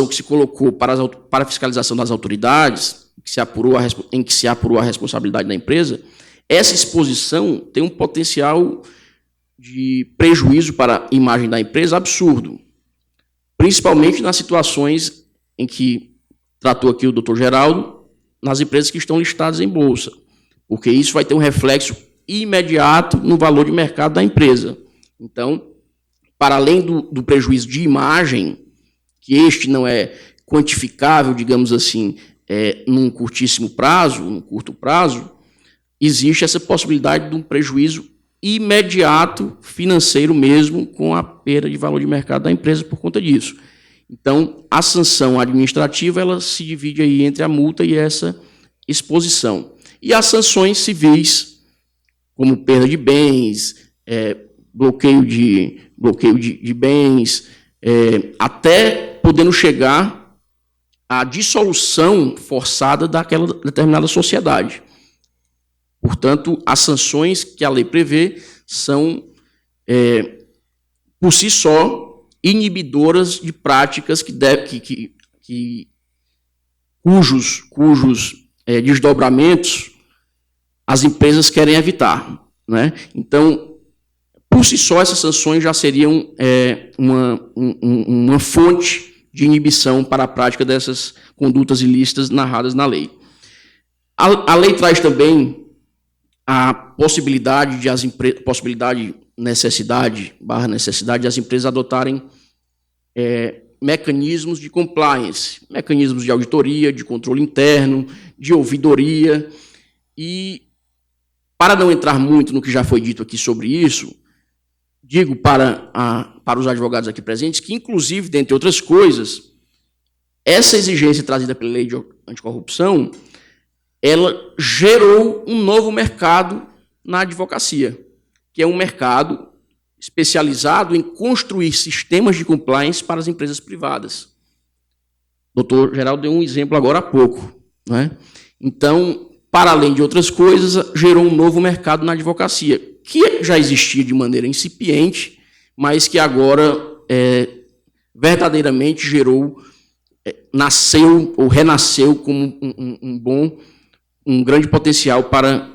que se colocou para a fiscalização das autoridades, em que se apurou a responsabilidade da empresa, essa exposição tem um potencial de prejuízo para a imagem da empresa absurdo, principalmente nas situações em que tratou aqui o doutor Geraldo, nas empresas que estão listadas em bolsa, porque isso vai ter um reflexo imediato no valor de mercado da empresa. Então, para além do prejuízo de imagem, que este não é quantificável, digamos assim, num curto prazo, existe essa possibilidade de um prejuízo imediato financeiro mesmo, com a perda de valor de mercado da empresa por conta disso. Então, a sanção administrativa ela se divide aí entre a multa e essa exposição. E as sanções civis, como perda de bens, bloqueio de bens, até podendo chegar à dissolução forçada daquela determinada sociedade. Portanto, as sanções que a lei prevê são, por si só, inibidoras de práticas cujos desdobramentos as empresas querem evitar, né? Então, por si só, essas sanções já seriam uma fonte de inibição para a prática dessas condutas ilícitas narradas na lei. A lei traz também a possibilidade de necessidade de as empresas adotarem mecanismos de compliance, mecanismos de auditoria, de controle interno, de ouvidoria. E, para não entrar muito no que já foi dito aqui sobre isso, digo para os advogados aqui presentes que, inclusive, dentre outras coisas, essa exigência trazida pela lei de anticorrupção, ela gerou um novo mercado na advocacia, que é um mercado especializado em construir sistemas de compliance para as empresas privadas. O doutor Geraldo deu um exemplo agora há pouco, né? Então, para além de outras coisas, gerou um novo mercado na advocacia, que já existia de maneira incipiente, mas que agora verdadeiramente nasceu ou renasceu como um grande potencial para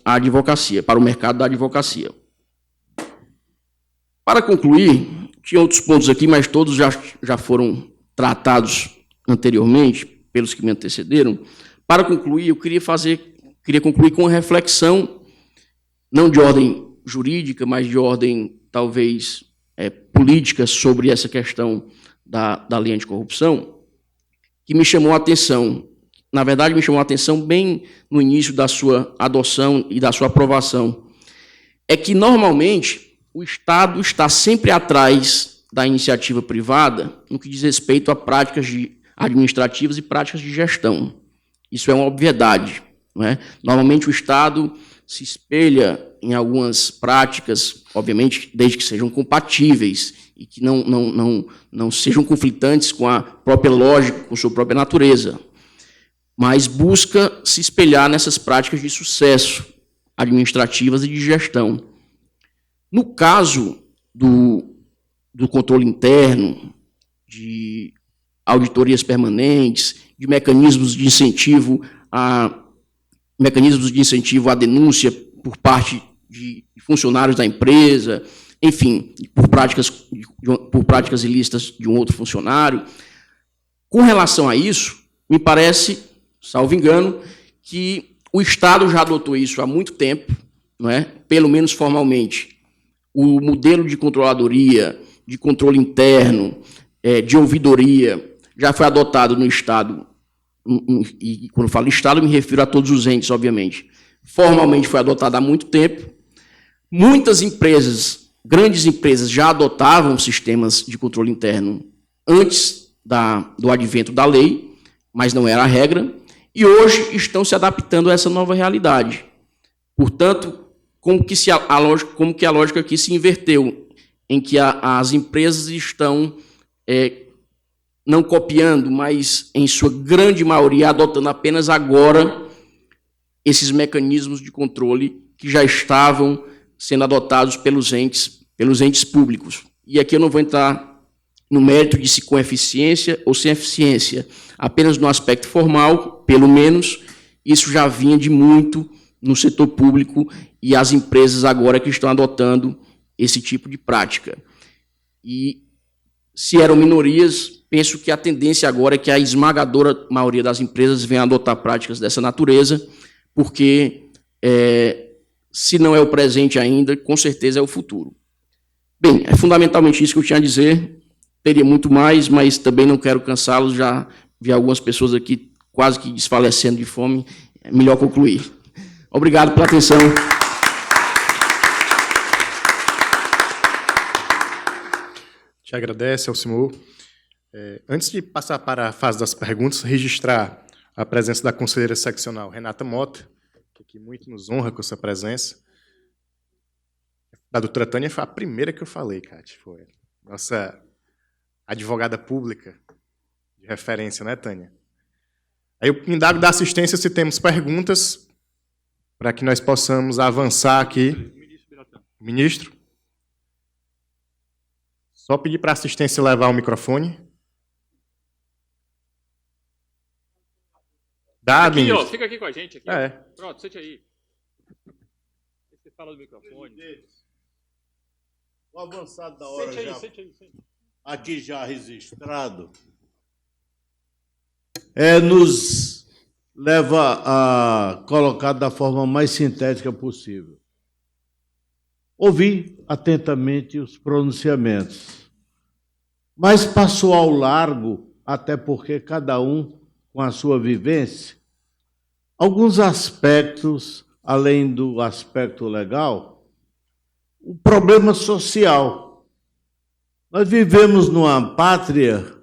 a advocacia, para o mercado da advocacia. Para concluir, tinha outros pontos aqui, mas todos já foram tratados anteriormente pelos que me antecederam. Para concluir, eu queria concluir com uma reflexão, não de ordem jurídica, mas de ordem, talvez, política, sobre essa questão da lei anticorrupção, que me chamou a atenção. Na verdade, me chamou a atenção bem no início da sua adoção e da sua aprovação. É que, normalmente, o Estado está sempre atrás da iniciativa privada no que diz respeito a práticas administrativas e práticas de gestão. Isso é uma obviedade, não é? Normalmente, o Estado se espelha em algumas práticas, obviamente, desde que sejam compatíveis e que não sejam conflitantes com a própria lógica, com sua própria natureza, mas busca se espelhar nessas práticas de sucesso administrativas e de gestão. No caso do controle interno, de auditorias permanentes, de mecanismos de incentivo à denúncia por parte de funcionários da empresa, enfim, por práticas ilícitas de um outro funcionário. Com relação a isso, me parece, salvo engano, que o Estado já adotou isso há muito tempo, não é? Pelo menos formalmente. O modelo de controladoria, de controle interno, de ouvidoria, já foi adotado no Estado, e quando eu falo Estado, eu me refiro a todos os entes, obviamente. Formalmente foi adotado há muito tempo. Muitas empresas, grandes empresas, já adotavam sistemas de controle interno antes do advento da lei, mas não era a regra, e hoje estão se adaptando a essa nova realidade. Portanto, como que a lógica aqui se inverteu, em que as empresas estão não copiando, mas, em sua grande maioria, adotando apenas agora esses mecanismos de controle que já estavam sendo adotados pelos entes públicos. E aqui eu não vou entrar no mérito de se com eficiência ou sem eficiência, apenas no aspecto formal, pelo menos, isso já vinha de muito no setor público e as empresas agora que estão adotando esse tipo de prática. E, se eram minorias, penso que a tendência agora é que a esmagadora maioria das empresas venha adotar práticas dessa natureza, porque, se não é o presente ainda, com certeza é o futuro. Bem, é fundamentalmente isso que eu tinha a dizer. Teria muito mais, mas também não quero cansá-los. Já vi algumas pessoas aqui quase que desfalecendo de fome. É melhor concluir. Obrigado pela atenção. Te agradece, Alcimor. Antes de passar para a fase das perguntas, registrar a presença da conselheira seccional Renata Mota, que muito nos honra com essa presença. A doutora Tânia foi a primeira que eu falei, Cátia. Foi nossa advogada pública de referência, né, Tânia? Aí eu indago da assistência se temos perguntas para que nós possamos avançar aqui. Ministro? Só pedir para a assistência levar o microfone. Dá, aqui, ministro. ó, fica aqui com a gente. Aqui, Pronto, sente aí. Você fala do microfone. O avançado da hora sente aí. Aqui já registrado, nos leva a colocar da forma mais sintética possível. Ouvi atentamente os pronunciamentos, mas passou ao largo, até porque cada um com a sua vivência, alguns aspectos, além do aspecto legal, o problema social. Nós vivemos numa pátria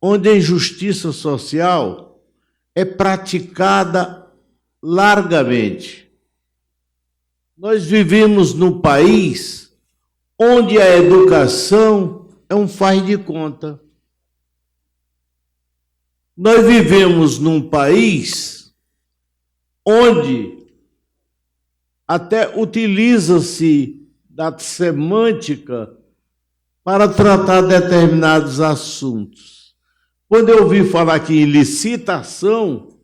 onde a injustiça social é praticada largamente. Nós vivemos num país onde a educação é um faz de conta. Nós vivemos num país onde até utiliza-se da semântica para tratar determinados assuntos. Quando eu ouvi falar aqui em licitação,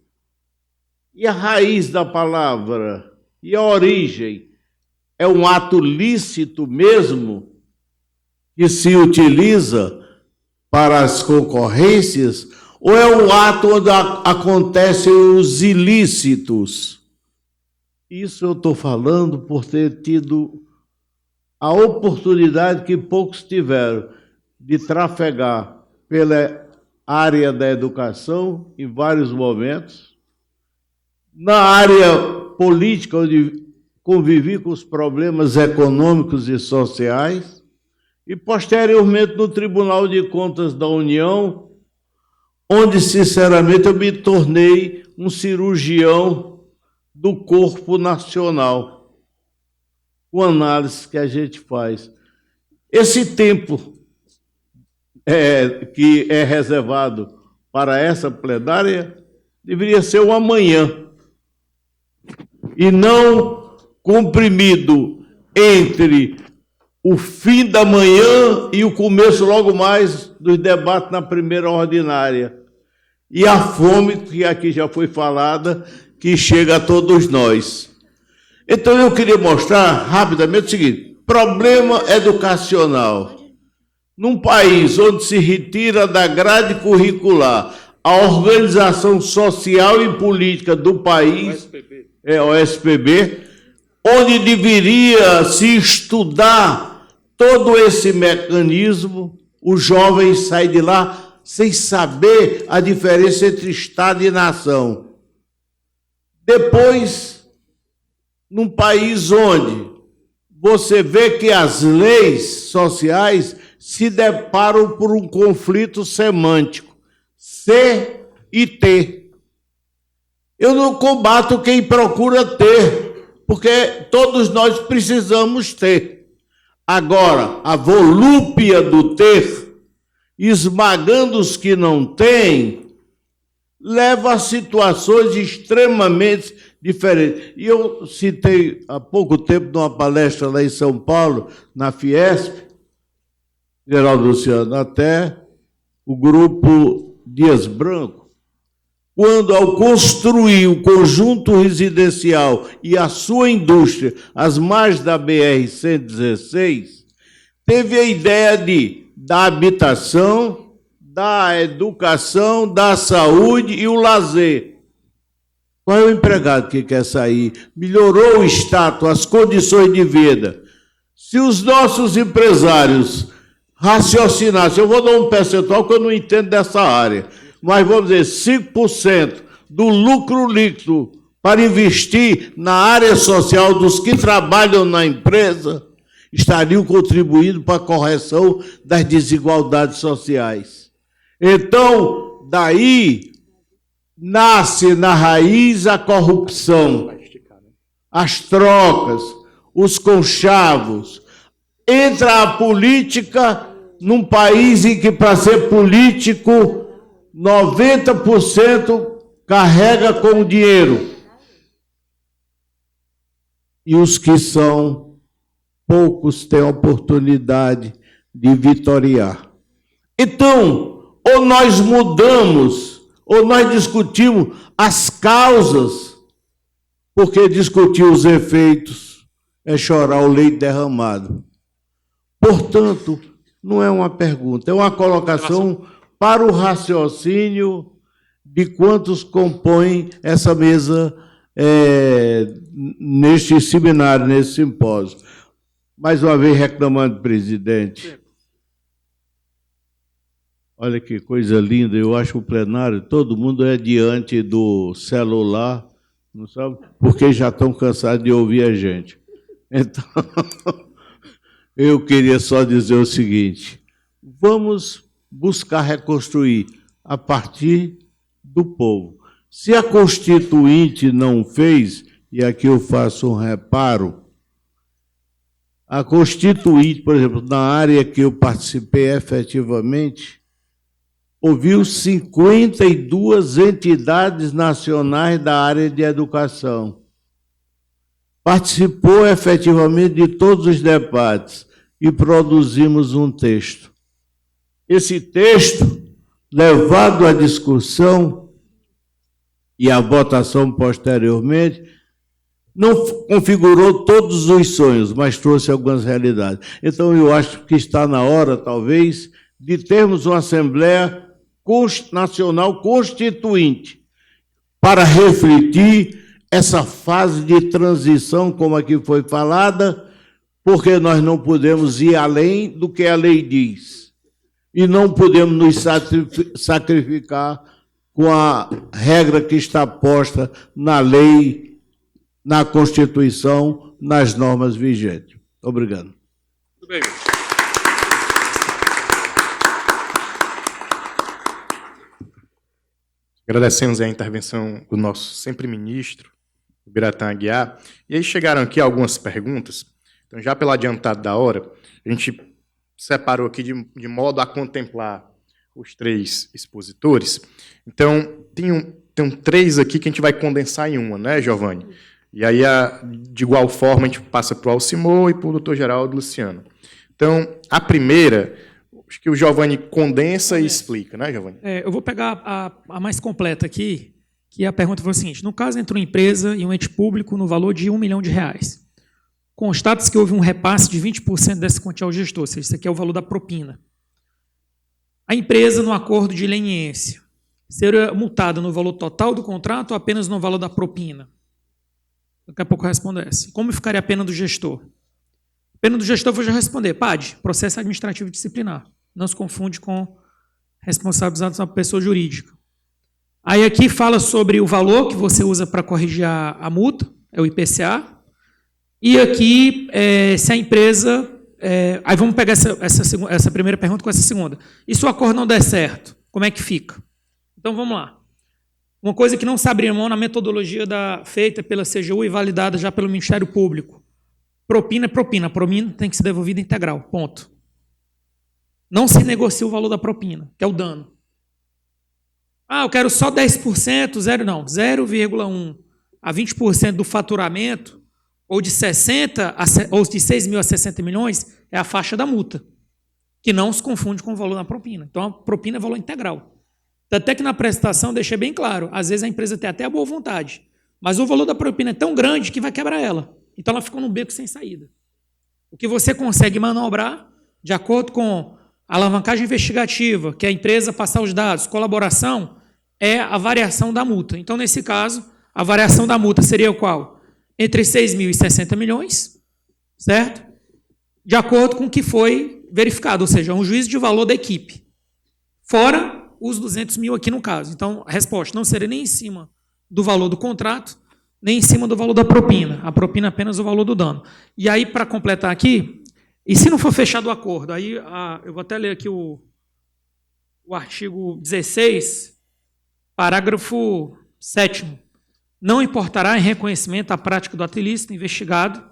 e a raiz da palavra, e a origem, é um ato lícito mesmo, que se utiliza para as concorrências, ou é um ato onde acontecem os ilícitos? Isso eu estou falando por ter tido a oportunidade que poucos tiveram de trafegar pela área da educação em vários momentos, na área política, onde convivi com os problemas econômicos e sociais, e posteriormente no Tribunal de Contas da União, onde, sinceramente, eu me tornei um cirurgião do corpo nacional, com análise que a gente faz. Esse tempo que é reservado para essa plenária deveria ser o amanhã, e não comprimido entre o fim da manhã e o começo logo mais dos debates na primeira ordinária. E a fome, que aqui já foi falada, que chega a todos nós. Então eu queria mostrar rapidamente o seguinte: problema educacional. Num país onde se retira da grade curricular a organização social e política do país, OSPB, onde deveria se estudar todo esse mecanismo, os jovens saem de lá sem saber a diferença entre Estado e nação. Depois, num país onde você vê que as leis sociais se deparam por um conflito semântico, ser e ter. Eu não combato quem procura ter, porque todos nós precisamos ter. Agora, a volúpia do ter, esmagando os que não têm, leva a situações extremamente diferentes. E eu citei há pouco tempo, numa palestra lá em São Paulo, na Fiesp, Geraldo Luciano, até o grupo Dias Branco, quando, ao construir o conjunto residencial e a sua indústria, as margens da BR-116, teve a ideia da habitação, da educação, da saúde e o lazer. Qual é o empregado que quer sair? Melhorou o status, as condições de vida. Se os nossos empresários raciocinassem, eu vou dar um percentual que eu não entendo dessa área, mas vamos dizer 5% do lucro líquido para investir na área social dos que trabalham na empresa, estariam contribuindo para a correção das desigualdades sociais. Então, daí nasce na raiz a corrupção, as trocas, os conchavos. Entra a política num país em que, para ser político, 90% carrega com o dinheiro. E os que são poucos têm a oportunidade de vitoriar. Então, ou nós mudamos, ou nós discutimos as causas, porque discutir os efeitos é chorar o leite derramado. Portanto, não é uma pergunta, é uma colocação para o raciocínio de quantos compõem essa mesa neste seminário, nesse simpósio. Mais uma vez reclamando, presidente. Olha que coisa linda, eu acho o plenário, todo mundo é diante do celular, não sabe? Porque já estão cansados de ouvir a gente. Então, eu queria só dizer o seguinte, vamos buscar reconstruir a partir do povo. Se a Constituinte não fez, e aqui eu faço um reparo, a Constituinte, por exemplo, na área que eu participei efetivamente, ouviu 52 entidades nacionais da área de educação. Participou efetivamente de todos os debates e produzimos um texto. Esse texto, levado à discussão e à votação posteriormente, não configurou todos os sonhos, mas trouxe algumas realidades. Então, eu acho que está na hora, talvez, de termos uma Assembleia Nacional Constituinte para refletir essa fase de transição, como aqui foi falada, porque nós não podemos ir além do que a lei diz. E não podemos nos sacrificar com a regra que está posta na lei, na Constituição, nas normas vigentes. Obrigado. Muito bem. Agradecemos a intervenção do nosso sempre ministro, o Biratã Aguiar. E aí chegaram aqui algumas perguntas. Então, já pelo adiantado da hora, a gente separou aqui de modo a contemplar os três expositores. Então, tem três aqui que a gente vai condensar em uma, né, Giovanni? E aí, de igual forma, a gente passa para o Alcimor e para o doutor Geraldo Luciano. Então, a primeira, acho que o Giovanni condensa e explica, né, Giovanni? Eu vou pegar a mais completa aqui, que a pergunta foi a seguinte: no caso entre uma empresa e um ente público no valor de R$1 milhão, constata-se que houve um repasse de 20% dessa quantia ao gestor, ou seja, isso aqui é o valor da propina. A empresa, no acordo de leniência, será multada no valor total do contrato ou apenas no valor da propina? Daqui a pouco eu respondo essa. Como ficaria a pena do gestor? A pena do gestor, eu vou já responder. PAD, processo administrativo disciplinar. Não se confunde com responsabilizados na pessoa jurídica. Aí aqui fala sobre o valor que você usa para corrigir a multa, é o IPCA. E aqui, se a empresa... aí vamos pegar essa primeira pergunta com essa segunda. E se o acordo não der certo, como é que fica? Então, vamos lá. Uma coisa que não se abre mão na metodologia feita pela CGU e validada já pelo Ministério Público. Propina é propina. A propina tem que ser devolvida integral. Ponto. Não se negocia o valor da propina, que é o dano. Eu quero só 10%, 0,1% a 20% do faturamento, ou de 6 mil a 60 milhões, é a faixa da multa, que não se confunde com o valor da propina. Então, a propina é valor integral. Até que na prestação deixei bem claro, às vezes a empresa tem até a boa vontade, mas o valor da propina é tão grande que vai quebrar ela. Então ela fica num beco sem saída. O que você consegue manobrar, de acordo com a alavancagem investigativa, que é a empresa passar os dados, colaboração, é a variação da multa. Então, nesse caso, a variação da multa seria qual? Entre 6 mil e 60 milhões, certo? De acordo com o que foi verificado, ou seja, um juízo de valor da equipe. Fora os 200 mil aqui no caso. Então, a resposta não seria nem em cima do valor do contrato, nem em cima do valor da propina. A propina é apenas o valor do dano. E aí, para completar aqui, E se não for fechado o acordo? Aí eu vou até ler aqui o artigo 16, parágrafo 7º. Não importará em reconhecimento à prática do ato ilícito investigado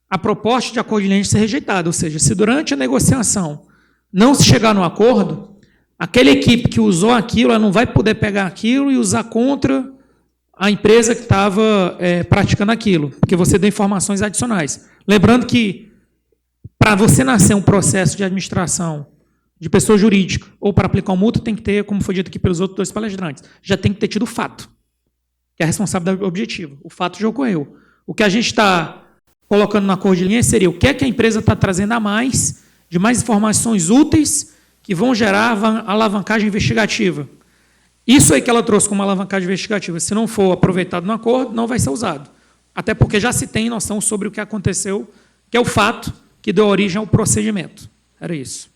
a proposta de acordo de leniência ser rejeitada. Ou seja, se durante a negociação não se chegar no acordo, aquela equipe que usou aquilo, ela não vai poder pegar aquilo e usar contra a empresa que estava praticando aquilo, porque você deu informações adicionais. Lembrando que, para você nascer um processo de administração de pessoa jurídica ou para aplicar uma multa, tem que ter, como foi dito aqui pelos outros dois palestrantes, já tem que ter tido o fato, que é responsável do objetivo. O fato já ocorreu. O que a gente está colocando no acordo de linha seria o que é que a empresa está trazendo a mais, de mais informações úteis que vão gerar alavancagem investigativa. Isso aí que ela trouxe como alavancagem investigativa, se não for aproveitado no acordo, não vai ser usado. Até porque já se tem noção sobre o que aconteceu, que é o fato que deu origem ao procedimento. Era isso.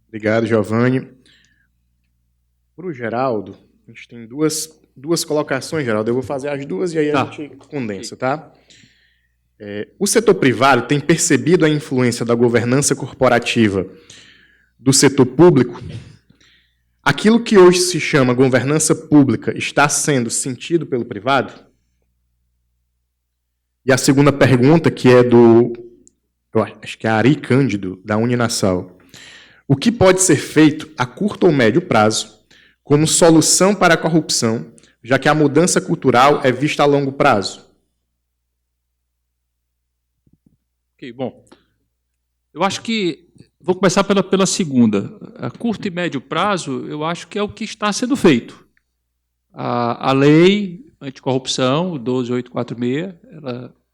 Obrigado, Giovanni. Para o Geraldo, a gente tem duas colocações, Geraldo. Eu vou fazer as duas e aí a gente condensa, tá? O setor privado tem percebido a influência da governança corporativa do setor público? Aquilo que hoje se chama governança pública está sendo sentido pelo privado? E a segunda pergunta, que é eu acho que é a Ari Cândido, da Uninasal. O que pode ser feito a curto ou médio prazo como solução para a corrupção, já que a mudança cultural é vista a longo prazo? Ok, bom. Eu acho que vou começar pela segunda. A curto e médio prazo, eu acho que é o que está sendo feito. A lei anticorrupção, 12846,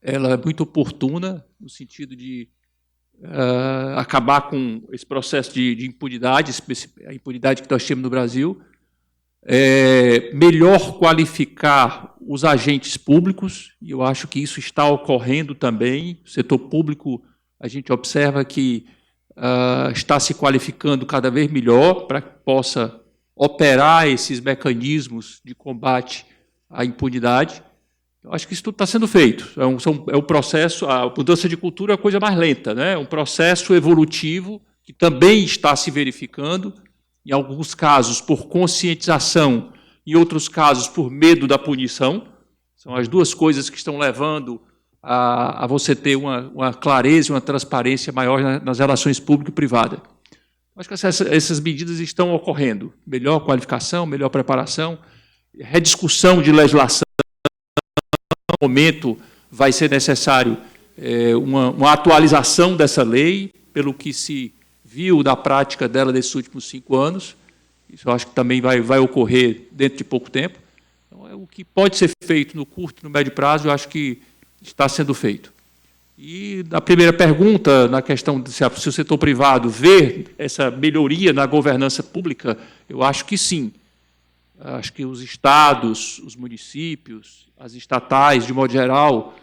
ela é muito oportuna no sentido de acabar com esse processo de impunidade, a impunidade que nós temos no Brasil, melhor qualificar os agentes públicos, e eu acho que isso está ocorrendo também. O setor público, a gente observa que está se qualificando cada vez melhor para que possa operar esses mecanismos de combate à impunidade. Eu acho que isso tudo está sendo feito. É um processo, a mudança de cultura é a coisa mais lenta, né? É um processo evolutivo que também está se verificando, em alguns casos por conscientização, em outros casos por medo da punição. São as duas coisas que estão levando a você ter uma clareza e uma transparência maior nas relações público e privada. Acho que essas medidas estão ocorrendo. Melhor qualificação, melhor preparação, rediscussão de legislação. No momento vai ser necessário uma atualização dessa lei, pelo que se viu da prática dela nesses últimos 5 anos. Isso eu acho que também vai ocorrer dentro de pouco tempo. Então, o que pode ser feito no curto e no médio prazo, eu acho que está sendo feito. E a primeira pergunta, na questão de se o setor privado vê essa melhoria na governança pública, eu acho que sim. Acho que os estados, os municípios, as estatais, de modo geral,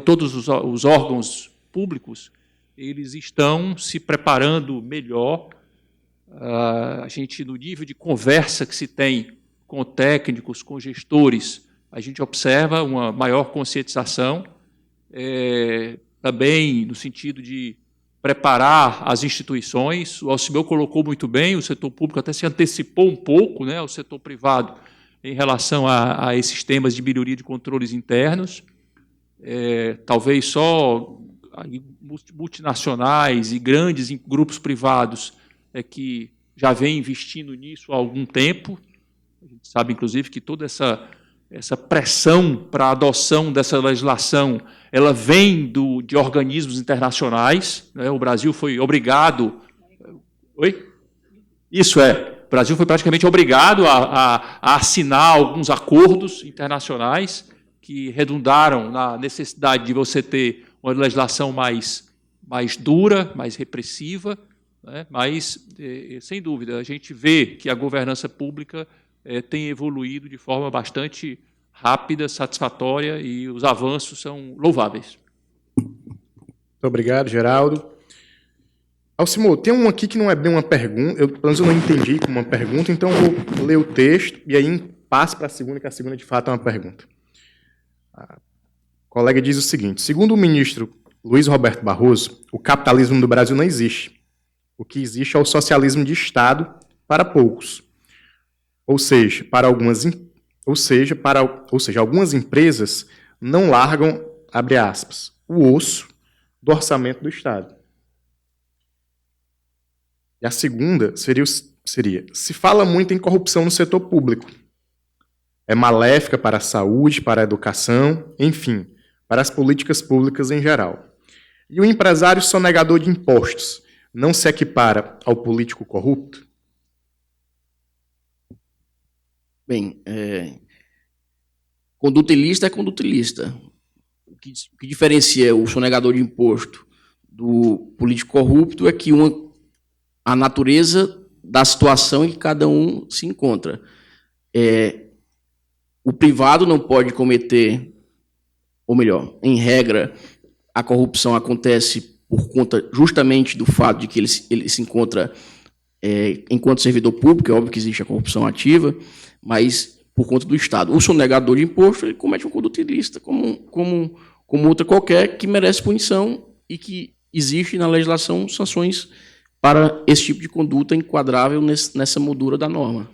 todos os órgãos públicos, eles estão se preparando melhor. A gente, no nível de conversa que se tem com técnicos, com gestores, a gente observa uma maior conscientização, também no sentido de preparar as instituições. O Alcimeu colocou muito bem, o setor público até se antecipou um pouco, né, ao setor privado em relação a esses temas de melhoria de controles internos. Talvez só multinacionais e grandes grupos privados que já vêm investindo nisso há algum tempo. A gente sabe, inclusive, que toda essa pressão para a adoção dessa legislação, ela vem de organismos internacionais, né? O Brasil foi obrigado... Oi? Isso O Brasil foi praticamente obrigado a assinar alguns acordos internacionais que redundaram na necessidade de você ter uma legislação mais dura, mais repressiva, né? Mas, sem dúvida, a gente vê que a governança pública tem evoluído de forma bastante rápida, satisfatória, e os avanços são louváveis. Muito obrigado, Geraldo. Alcimou, tem um aqui que não é bem uma pergunta, pelo menos eu não entendi como uma pergunta, então eu vou ler o texto e aí passo para a segunda, que a segunda, de fato, é uma pergunta. A colega diz o seguinte: segundo o ministro Luiz Roberto Barroso, o capitalismo no Brasil não existe. O que existe é o socialismo de Estado para poucos. Ou seja, algumas empresas não largam, abre aspas, o osso do orçamento do Estado. E a segunda seria, se fala muito em corrupção no setor público. É maléfica para a saúde, para a educação, enfim, para as políticas públicas em geral. E o empresário sonegador de impostos não se equipara ao político corrupto? Bem, conduta ilícita é conduta ilícita. O que diferencia o sonegador de imposto do político corrupto é que a natureza da situação em que cada um se encontra. O privado não pode cometer, ou melhor, em regra, a corrupção acontece por conta justamente do fato de que ele se encontra enquanto servidor público, é óbvio que existe a corrupção ativa, mas por conta do Estado. O sonegador de imposto ele comete uma conduta ilícita, como outra qualquer, que merece punição e que existe na legislação sanções para esse tipo de conduta enquadrável nessa moldura da norma.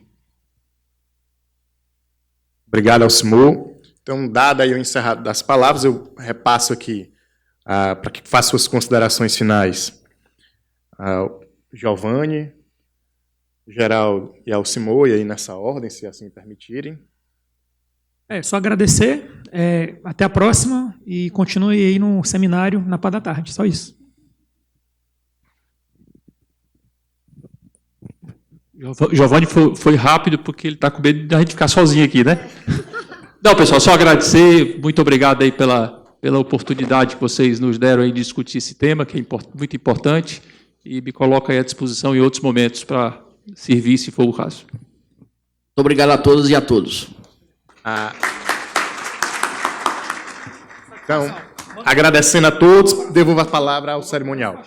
Obrigado, Alcimor. Então, dado aí o encerrado das palavras, eu repasso aqui para que faça suas considerações finais Giovanni, Geraldo e Alcimor, e aí nessa ordem, se assim permitirem. Só agradecer, até a próxima e continue aí no seminário na parte da tarde, só isso. Giovanni foi rápido porque ele está com medo de a gente ficar sozinho aqui, né? Não, pessoal, só agradecer, muito obrigado aí pela oportunidade que vocês nos deram aí de discutir esse tema, que é muito importante, e me coloco aí à disposição em outros momentos para servir, se for o caso. Muito obrigado a todas e a todos. Então, agradecendo a todos, devolvo a palavra ao cerimonial.